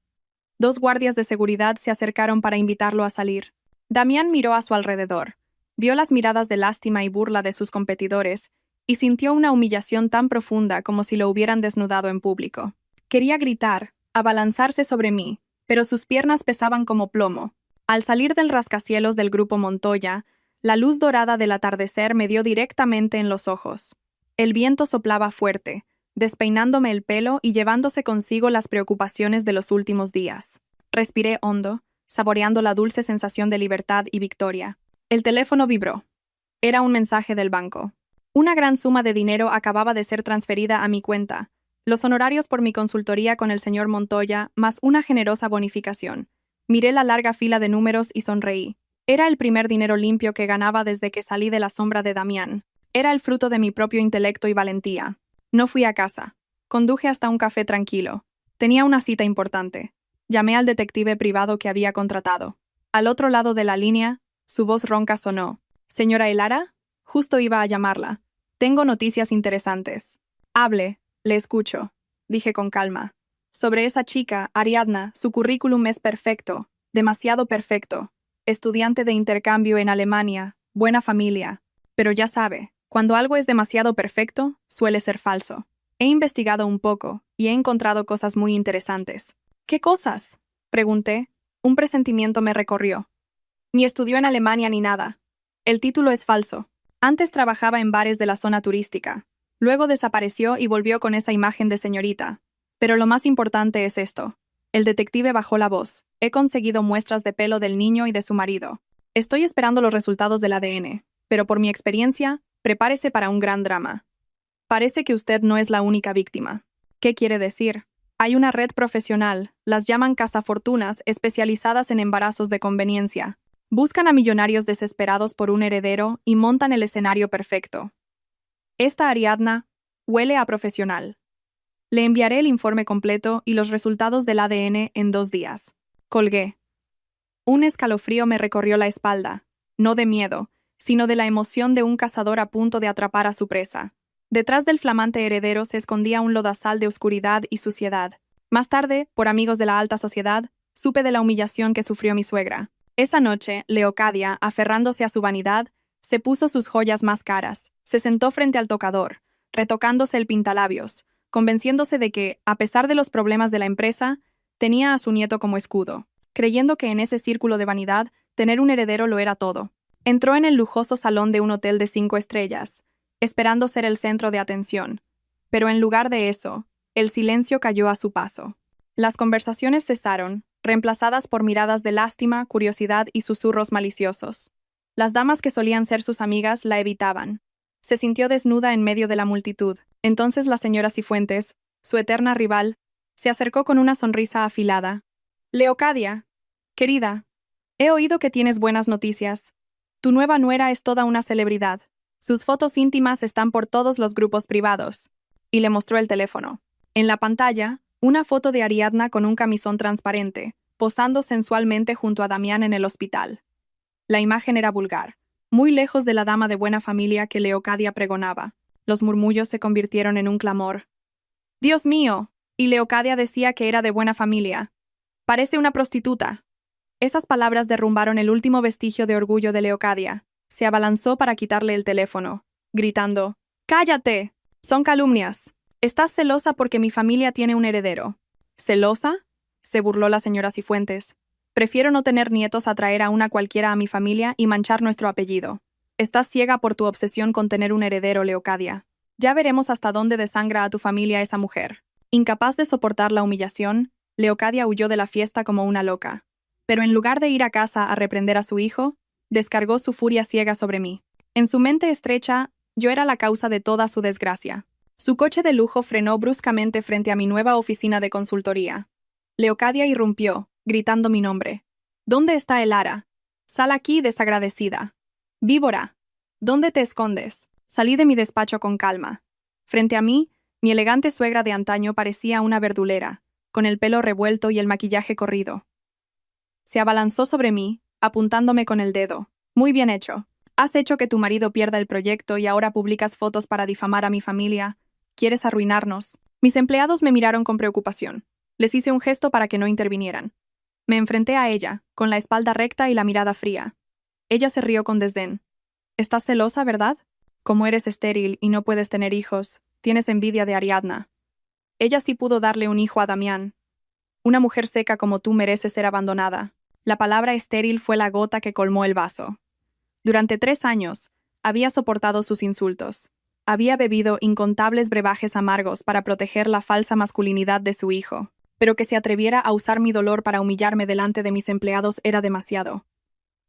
2 guardias de seguridad se acercaron para invitarlo a salir. Damián miró a su alrededor, vio las miradas de lástima y burla de sus competidores y sintió una humillación tan profunda como si lo hubieran desnudado en público. Quería gritar, abalanzarse sobre mí, pero sus piernas pesaban como plomo. Al salir del rascacielos del grupo Montoya, la luz dorada del atardecer me dio directamente en los ojos. El viento soplaba fuerte, despeinándome el pelo y llevándose consigo las preocupaciones de los últimos días. Respiré hondo, saboreando la dulce sensación de libertad y victoria. El teléfono vibró. Era un mensaje del banco. Una gran suma de dinero acababa de ser transferida a mi cuenta, los honorarios por mi consultoría con el señor Montoya, más una generosa bonificación. Miré la larga fila de números y sonreí. Era el primer dinero limpio que ganaba desde que salí de la sombra de Damián. Era el fruto de mi propio intelecto y valentía. No fui a casa. Conduje hasta un café tranquilo. Tenía una cita importante. Llamé al detective privado que había contratado. Al otro lado de la línea, su voz ronca sonó. «¿Señora Elara?» Justo iba a llamarla. «Tengo noticias interesantes». «Hable, le escucho», dije con calma. Sobre esa chica, Ariadna, su currículum es perfecto, demasiado perfecto. Estudiante de intercambio en Alemania, buena familia. Pero ya sabe, cuando algo es demasiado perfecto, suele ser falso. He investigado un poco y he encontrado cosas muy interesantes. «¿Qué cosas?», pregunté. Un presentimiento me recorrió. Ni estudió en Alemania ni nada. El título es falso. Antes trabajaba en bares de la zona turística. Luego desapareció y volvió con esa imagen de señorita. Pero lo más importante es esto. El detective bajó la voz. He conseguido muestras de pelo del niño y de su marido. Estoy esperando los resultados del ADN, pero por mi experiencia, prepárese para un gran drama. Parece que usted no es la única víctima. ¿Qué quiere decir? Hay una red profesional, las llaman cazafortunas, especializadas en embarazos de conveniencia. Buscan a millonarios desesperados por un heredero y montan el escenario perfecto. Esta Ariadna huele a profesional. Le enviaré el informe completo y los resultados del ADN en 2 días. Colgué. Un escalofrío me recorrió la espalda, no de miedo, sino de la emoción de un cazador a punto de atrapar a su presa. Detrás del flamante heredero se escondía un lodazal de oscuridad y suciedad. Más tarde, por amigos de la alta sociedad, supe de la humillación que sufrió mi suegra. Esa noche, Leocadia, aferrándose a su vanidad, se puso sus joyas más caras, se sentó frente al tocador, retocándose el pintalabios, convenciéndose de que, a pesar de los problemas de la empresa, tenía a su nieto como escudo, creyendo que en ese círculo de vanidad, tener un heredero lo era todo. Entró en el lujoso salón de un hotel de 5 estrellas, esperando ser el centro de atención. Pero en lugar de eso, el silencio cayó a su paso. Las conversaciones cesaron, reemplazadas por miradas de lástima, curiosidad y susurros maliciosos. Las damas que solían ser sus amigas la evitaban. Se sintió desnuda en medio de la multitud. Entonces la señora Cifuentes, su eterna rival, se acercó con una sonrisa afilada. «Leocadia, querida, he oído que tienes buenas noticias. Tu nueva nuera es toda una celebridad. Sus fotos íntimas están por todos los grupos privados». Y le mostró el teléfono. En la pantalla, una foto de Ariadna con un camisón transparente, posando sensualmente junto a Damián en el hospital. La imagen era vulgar, muy lejos de la dama de buena familia que Leocadia pregonaba. Los murmullos se convirtieron en un clamor. «¡Dios mío!» Y Leocadia decía que era de buena familia. «Parece una prostituta». Esas palabras derrumbaron el último vestigio de orgullo de Leocadia. Se abalanzó para quitarle el teléfono, gritando: «¡Cállate! Son calumnias. Estás celosa porque mi familia tiene un heredero». «¿Celosa?», se burló la señora Cifuentes. «Prefiero no tener nietos a traer a una cualquiera a mi familia y manchar nuestro apellido. Estás ciega por tu obsesión con tener un heredero, Leocadia. Ya veremos hasta dónde desangra a tu familia esa mujer». Incapaz de soportar la humillación, Leocadia huyó de la fiesta como una loca. Pero en lugar de ir a casa a reprender a su hijo, descargó su furia ciega sobre mí. En su mente estrecha, yo era la causa de toda su desgracia. Su coche de lujo frenó bruscamente frente a mi nueva oficina de consultoría. Leocadia irrumpió, gritando mi nombre. «¿Dónde está Elara? Sal aquí, desagradecida. Víbora, ¿dónde te escondes?» Salí de mi despacho con calma. Frente a mí, mi elegante suegra de antaño parecía una verdulera, con el pelo revuelto y el maquillaje corrido. Se abalanzó sobre mí, apuntándome con el dedo. «Muy bien hecho. Has hecho que tu marido pierda el proyecto y ahora publicas fotos para difamar a mi familia. Quieres arruinarnos. Mis empleados me miraron con preocupación. Les hice un gesto para que no intervinieran. Me enfrenté a ella, con la espalda recta y la mirada fría. Ella se rió con desdén. ¿Estás celosa, verdad? Como eres estéril y no puedes tener hijos, tienes envidia de Ariadna. Ella sí pudo darle un hijo a Damián. Una mujer seca como tú merece ser abandonada. La palabra estéril fue la gota que colmó el vaso. Durante 3 años, había soportado sus insultos. Había bebido incontables brebajes amargos para proteger la falsa masculinidad de su hijo, pero que se atreviera a usar mi dolor para humillarme delante de mis empleados era demasiado.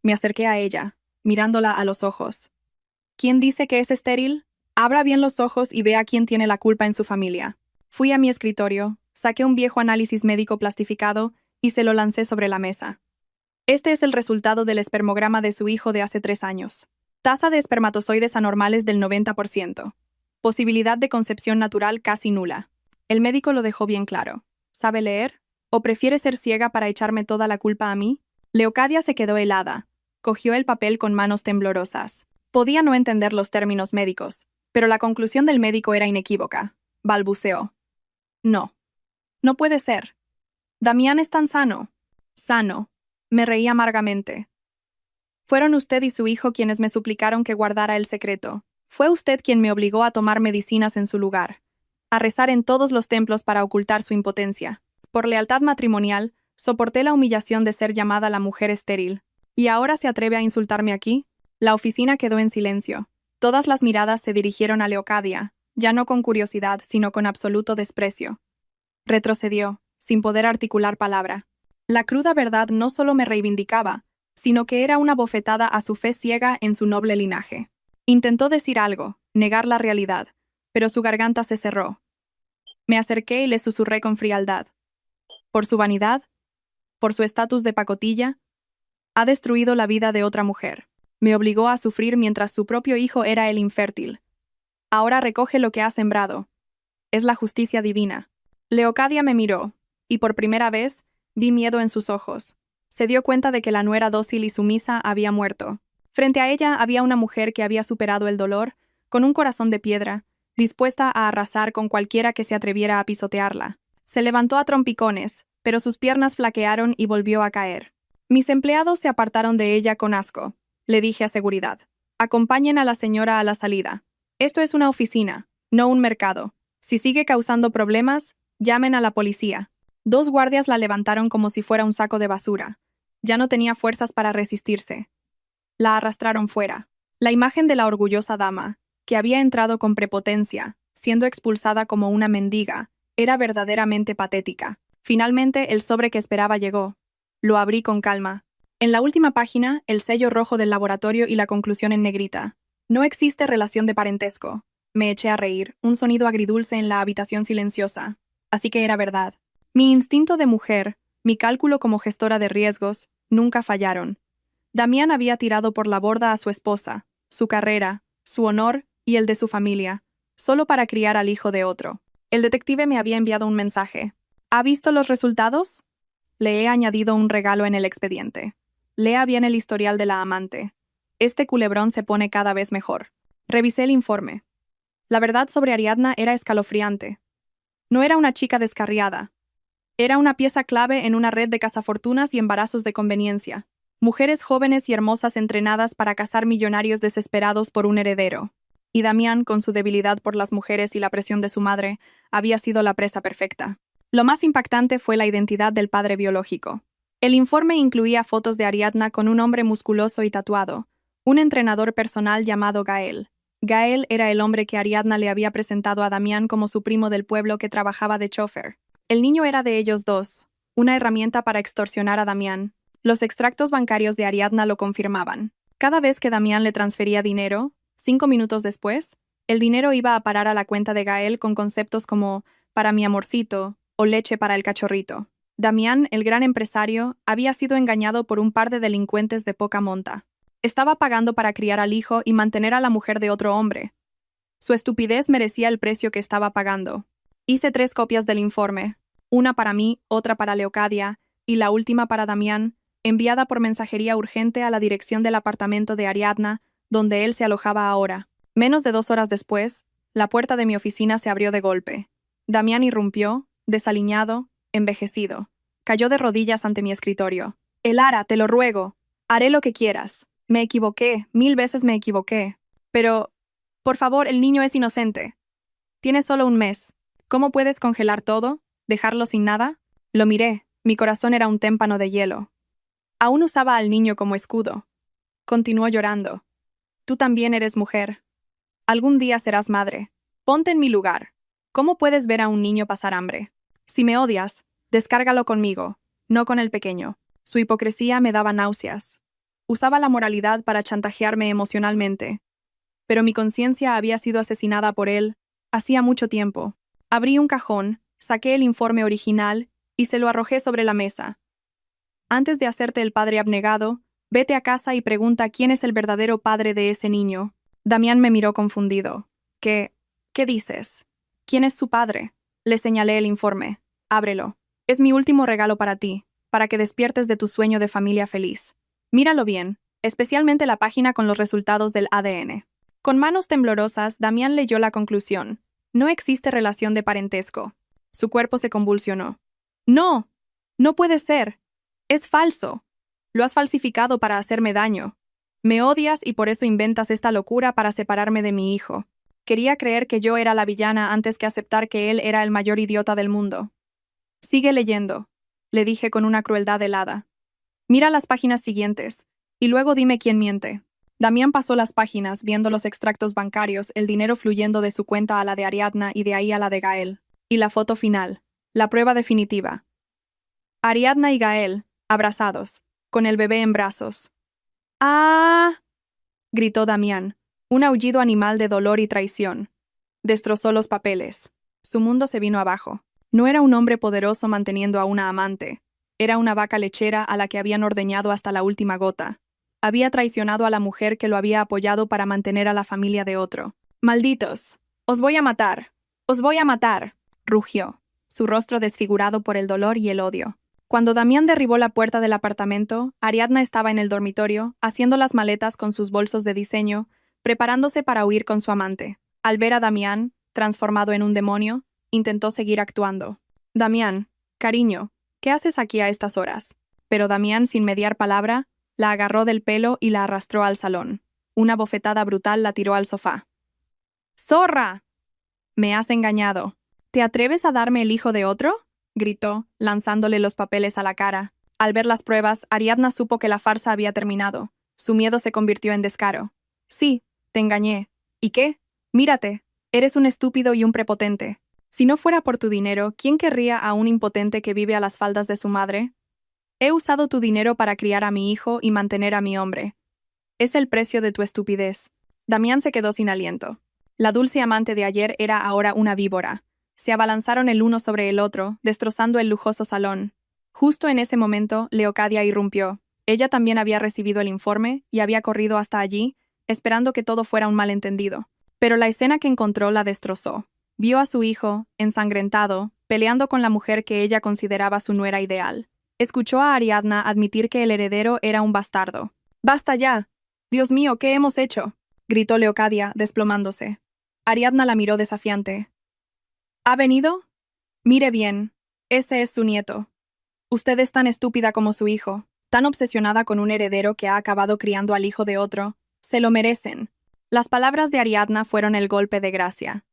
Me acerqué a ella, mirándola a los ojos. ¿Quién dice que es estéril? Abra bien los ojos y vea quién tiene la culpa en su familia. Fui a mi escritorio, saqué un viejo análisis médico plastificado y se lo lancé sobre la mesa. Este es el resultado del espermograma de su hijo de hace 3 años. Tasa de espermatozoides anormales del 90%. Posibilidad de concepción natural casi nula. El médico lo dejó bien claro. ¿Sabe leer? ¿O prefiere ser ciega para echarme toda la culpa a mí? Leocadia se quedó helada. Cogió el papel con manos temblorosas. Podía no entender los términos médicos, pero la conclusión del médico era inequívoca. Balbuceó. No. No puede ser. Damián es tan sano. Sano. Me reí amargamente. Fueron usted y su hijo quienes me suplicaron que guardara el secreto. Fue usted quien me obligó a tomar medicinas en su lugar, a rezar en todos los templos para ocultar su impotencia. Por lealtad matrimonial, soporté la humillación de ser llamada la mujer estéril. ¿Y ahora se atreve a insultarme aquí? La oficina quedó en silencio. Todas las miradas se dirigieron a Leocadia, ya no con curiosidad, sino con absoluto desprecio. Retrocedió, sin poder articular palabra. La cruda verdad no solo me reivindicaba, sino que era una bofetada a su fe ciega en su noble linaje. Intentó decir algo, negar la realidad, pero su garganta se cerró. Me acerqué y le susurré con frialdad. ¿Por su vanidad? ¿Por su estatus de pacotilla? Ha destruido la vida de otra mujer. Me obligó a sufrir mientras su propio hijo era el infértil. Ahora recoge lo que ha sembrado. Es la justicia divina. Leocadia me miró, y por primera vez, vi miedo en sus ojos. Se dio cuenta de que la nuera dócil y sumisa había muerto. Frente a ella había una mujer que había superado el dolor, con un corazón de piedra, dispuesta a arrasar con cualquiera que se atreviera a pisotearla. Se levantó a trompicones, pero sus piernas flaquearon y volvió a caer. Mis empleados se apartaron de ella con asco. Le dije a seguridad. Acompañen a la señora a la salida. Esto es una oficina, no un mercado. Si sigue causando problemas, llamen a la policía. 2 guardias la levantaron como si fuera un saco de basura. Ya no tenía fuerzas para resistirse. La arrastraron fuera. La imagen de la orgullosa dama, que había entrado con prepotencia, siendo expulsada como una mendiga, era verdaderamente patética. Finalmente, el sobre que esperaba llegó. Lo abrí con calma. En la última página, el sello rojo del laboratorio y la conclusión en negrita. No existe relación de parentesco. Me eché a reír, un sonido agridulce en la habitación silenciosa. Así que era verdad. Mi instinto de mujer, mi cálculo como gestora de riesgos, nunca fallaron. Damián había tirado por la borda a su esposa, su carrera, su honor y el de su familia, solo para criar al hijo de otro. El detective me había enviado un mensaje. ¿Ha visto los resultados? Le he añadido un regalo en el expediente. Lea bien el historial de la amante. Este culebrón se pone cada vez mejor. Revisé el informe. La verdad sobre Ariadna era escalofriante. No era una chica descarriada. Era una pieza clave en una red de cazafortunas y embarazos de conveniencia. Mujeres jóvenes y hermosas entrenadas para cazar millonarios desesperados por un heredero. Y Damián, con su debilidad por las mujeres y la presión de su madre, había sido la presa perfecta. Lo más impactante fue la identidad del padre biológico. El informe incluía fotos de Ariadna con un hombre musculoso y tatuado, un entrenador personal llamado Gael. Gael era el hombre que Ariadna le había presentado a Damián como su primo del pueblo que trabajaba de chofer. El niño era de ellos dos, una herramienta para extorsionar a Damián. Los extractos bancarios de Ariadna lo confirmaban. Cada vez que Damián le transfería dinero, 5 minutos después, el dinero iba a parar a la cuenta de Gael con conceptos como «para mi amorcito» o «leche para el cachorrito». Damián, el gran empresario, había sido engañado por un par de delincuentes de poca monta. Estaba pagando para criar al hijo y mantener a la mujer de otro hombre. Su estupidez merecía el precio que estaba pagando. Hice 3 copias del informe, una para mí, otra para Leocadia, y la última para Damián, enviada por mensajería urgente a la dirección del apartamento de Ariadna, donde él se alojaba ahora. Menos de 2 horas después, la puerta de mi oficina se abrió de golpe. Damián irrumpió, desaliñado, envejecido. Cayó de rodillas ante mi escritorio. Elara, te lo ruego. Haré lo que quieras. Me equivoqué, 1000 veces me equivoqué. Pero, por favor, el niño es inocente. Tiene solo un mes. ¿Cómo puedes congelar todo? ¿Dejarlo sin nada? Lo miré. Mi corazón era un témpano de hielo. Aún usaba al niño como escudo. Continuó llorando. Tú también eres mujer. Algún día serás madre. Ponte en mi lugar. ¿Cómo puedes ver a un niño pasar hambre? Si me odias, descárgalo conmigo, no con el pequeño. Su hipocresía me daba náuseas. Usaba la moralidad para chantajearme emocionalmente. Pero mi conciencia había sido asesinada por él hacía mucho tiempo. Abrí un cajón, saqué el informe original y se lo arrojé sobre la mesa. Antes de hacerte el padre abnegado, vete a casa y pregunta quién es el verdadero padre de ese niño. Damián me miró confundido. ¿Qué dices? ¿Quién es su padre? Le señalé el informe. Ábrelo. Es mi último regalo para ti, para que despiertes de tu sueño de familia feliz. Míralo bien, especialmente la página con los resultados del ADN. Con manos temblorosas, Damián leyó la conclusión. No existe relación de parentesco. Su cuerpo se convulsionó. ¡No! ¡No puede ser! ¡Es falso! Lo has falsificado para hacerme daño. Me odias y por eso inventas esta locura para separarme de mi hijo. Quería creer que yo era la villana antes que aceptar que él era el mayor idiota del mundo. Sigue leyendo, le dije con una crueldad helada. Mira las páginas siguientes, y luego dime quién miente. Damián pasó las páginas, viendo los extractos bancarios, el dinero fluyendo de su cuenta a la de Ariadna y de ahí a la de Gael. Y la foto final, la prueba definitiva. Ariadna y Gael, abrazados, con el bebé en brazos. ¡Ah! Gritó Damián, un aullido animal de dolor y traición. Destrozó los papeles. Su mundo se vino abajo. No era un hombre poderoso manteniendo a una amante. Era una vaca lechera a la que habían ordeñado hasta la última gota. Había traicionado a la mujer que lo había apoyado para mantener a la familia de otro. ¡Malditos! ¡Os voy a matar! ¡Os voy a matar!, rugió, su rostro desfigurado por el dolor y el odio. Cuando Damián derribó la puerta del apartamento, Ariadna estaba en el dormitorio, haciendo las maletas con sus bolsos de diseño, preparándose para huir con su amante. Al ver a Damián, transformado en un demonio, intentó seguir actuando. Damián, cariño, ¿qué haces aquí a estas horas? Pero Damián, sin mediar palabra, la agarró del pelo y la arrastró al salón. Una bofetada brutal la tiró al sofá. ¡Zorra! Me has engañado. ¿Te atreves a darme el hijo de otro?, gritó, lanzándole los papeles a la cara. Al ver las pruebas, Ariadna supo que la farsa había terminado. Su miedo se convirtió en descaro. Sí, te engañé. ¿Y qué? Mírate, eres un estúpido y un prepotente. Si no fuera por tu dinero, ¿quién querría a un impotente que vive a las faldas de su madre? He usado tu dinero para criar a mi hijo y mantener a mi hombre. Es el precio de tu estupidez. Damián se quedó sin aliento. La dulce amante de ayer era ahora una víbora. Se abalanzaron el uno sobre el otro, destrozando el lujoso salón. Justo en ese momento, Leocadia irrumpió. Ella también había recibido el informe y había corrido hasta allí, esperando que todo fuera un malentendido. Pero la escena que encontró la destrozó. Vio a su hijo, ensangrentado, peleando con la mujer que ella consideraba su nuera ideal. Escuchó a Ariadna admitir que el heredero era un bastardo. ¡Basta ya! ¡Dios mío, qué hemos hecho!, gritó Leocadia, desplomándose. Ariadna la miró desafiante. ¿Ha venido? Mire bien, ese es su nieto. Usted es tan estúpida como su hijo, tan obsesionada con un heredero que ha acabado criando al hijo de otro. Se lo merecen. Las palabras de Ariadna fueron el golpe de gracia.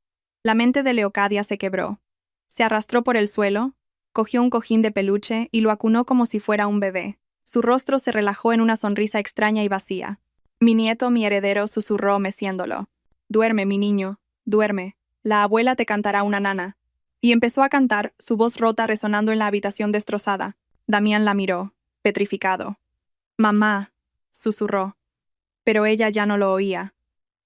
La mente de Leocadia se quebró. Se arrastró por el suelo, cogió un cojín de peluche y lo acunó como si fuera un bebé. Su rostro se relajó en una sonrisa extraña y vacía. Mi nieto, mi heredero, susurró meciéndolo. Duerme, mi niño, duerme. La abuela te cantará una nana. Y empezó a cantar, su voz rota resonando en la habitación destrozada. Damián la miró, petrificado. Mamá, susurró. Pero ella ya no lo oía.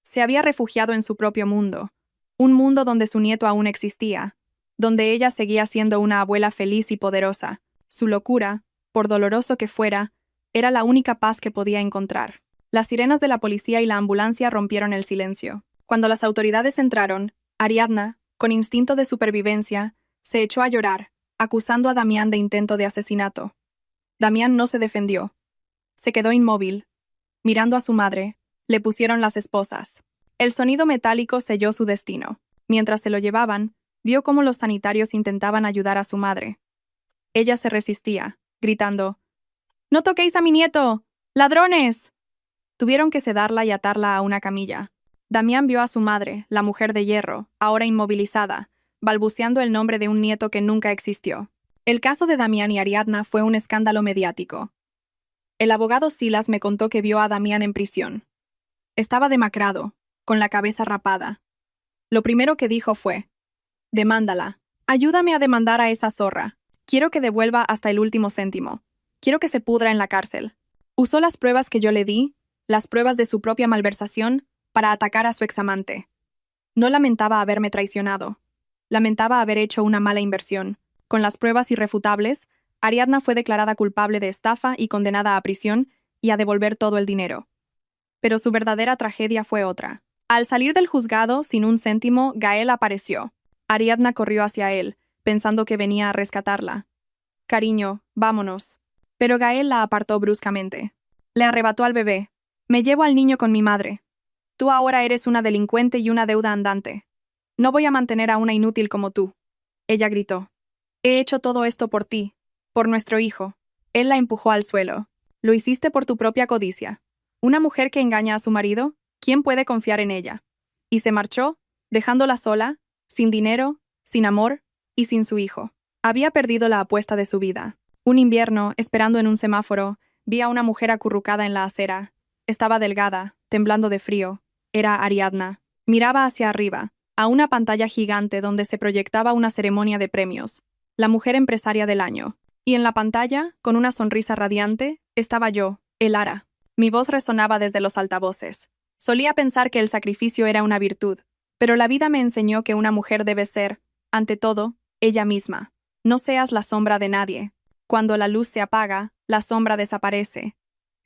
Se había refugiado en su propio mundo. Un mundo donde su nieto aún existía. Donde ella seguía siendo una abuela feliz y poderosa. Su locura, por doloroso que fuera, era la única paz que podía encontrar. Las sirenas de la policía y la ambulancia rompieron el silencio. Cuando las autoridades entraron, Ariadna, con instinto de supervivencia, se echó a llorar, acusando a Damián de intento de asesinato. Damián no se defendió. Se quedó inmóvil, mirando a su madre, Le pusieron las esposas. El sonido metálico selló su destino. Mientras se lo llevaban, vio cómo los sanitarios intentaban ayudar a su madre. Ella se resistía, gritando: «¡No toquéis a mi nieto! ¡Ladrones!». Tuvieron que sedarla y atarla a una camilla. Damián vio a su madre, la mujer de hierro, ahora inmovilizada, balbuceando el nombre de un nieto que nunca existió. El caso de Damián y Ariadna fue un escándalo mediático. El abogado Silas me contó que vio a Damián en prisión. Estaba demacrado, con la cabeza rapada. Lo primero que dijo fue: «Demándala. Ayúdame a demandar a esa zorra. Quiero que devuelva hasta el último céntimo. Quiero que se pudra en la cárcel». Usó las pruebas que yo le di, las pruebas de su propia malversación, para atacar a su examante. No lamentaba haberme traicionado. Lamentaba haber hecho una mala inversión. Con las pruebas irrefutables, Ariadna fue declarada culpable de estafa y condenada a prisión y a devolver todo el dinero. Pero su verdadera tragedia fue otra. Al salir del juzgado sin un céntimo, Gael apareció. Ariadna corrió hacia él, pensando que venía a rescatarla. «Cariño, vámonos». Pero Gael la apartó bruscamente. Le arrebató al bebé. «Me llevo al niño con mi madre. Tú ahora eres una delincuente y una deuda andante. No voy a mantener a una inútil como tú». Ella gritó: «He hecho todo esto por ti, por nuestro hijo». Él la empujó al suelo. «Lo hiciste por tu propia codicia. Una mujer que engaña a su marido, ¿quién puede confiar en ella?». Y se marchó, dejándola sola, sin dinero, sin amor y sin su hijo. Había perdido la apuesta de su vida. Un invierno, esperando en un semáforo, vi a una mujer acurrucada en la acera. Estaba delgada, temblando de frío. Era Ariadna. Miraba hacia arriba, a una pantalla gigante donde se proyectaba una ceremonia de premios, la mujer empresaria del año. Y en la pantalla, con una sonrisa radiante, estaba yo, Elara. Mi voz resonaba desde los altavoces. Solía pensar que el sacrificio era una virtud, pero la vida me enseñó que una mujer debe ser, ante todo, ella misma. No seas la sombra de nadie. Cuando la luz se apaga, la sombra desaparece.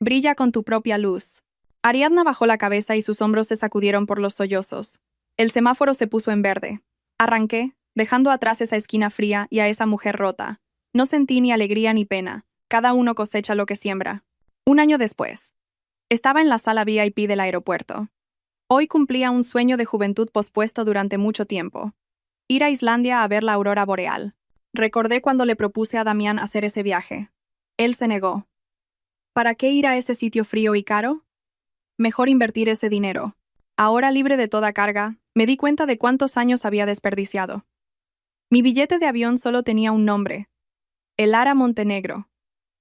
Brilla con tu propia luz. Ariadna bajó la cabeza y sus hombros se sacudieron por los sollozos. El semáforo se puso en verde. Arranqué, dejando atrás esa esquina fría y a esa mujer rota. No sentí ni alegría ni pena. Cada uno cosecha lo que siembra. Un año después. Estaba en la sala VIP del aeropuerto. Hoy cumplía un sueño de juventud pospuesto durante mucho tiempo. Ir a Islandia a ver la aurora boreal. Recordé cuando le propuse a Damián hacer ese viaje. Él se negó. ¿Para qué ir a ese sitio frío y caro? Mejor invertir ese dinero. Ahora libre de toda carga, me di cuenta de cuántos años había desperdiciado. Mi billete de avión solo tenía un nombre: Elara Montenegro.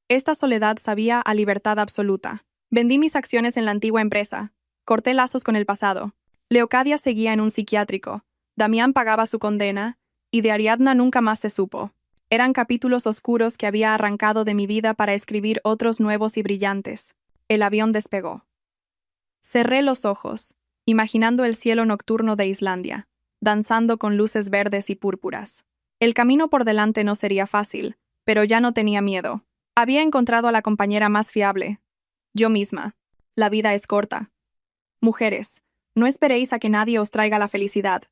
Esta soledad sabía a libertad absoluta. Vendí mis acciones en la antigua empresa. Corté lazos con el pasado. Leocadia seguía en un psiquiátrico. Damián pagaba su condena, y de Ariadna nunca más se supo. Eran capítulos oscuros que había arrancado de mi vida para escribir otros nuevos y brillantes. El avión despegó. Cerré los ojos, imaginando el cielo nocturno de Islandia, danzando con luces verdes y púrpuras. El camino por delante no sería fácil, pero ya no tenía miedo. Había encontrado a la compañera más fiable. Yo misma. La vida es corta. Mujeres, no esperéis a que nadie os traiga la felicidad.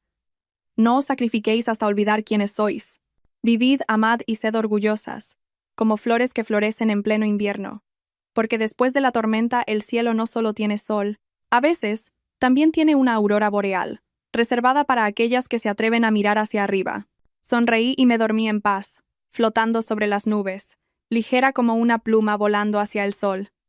No os sacrifiquéis hasta olvidar quiénes sois. Vivid, amad y sed orgullosas, como flores que florecen en pleno invierno. Porque después de la tormenta el cielo no solo tiene sol, a veces también tiene una aurora boreal, reservada para aquellas que se atreven a mirar hacia arriba. Sonreí y me dormí en paz, flotando sobre las nubes, ligera como una pluma volando hacia el sol.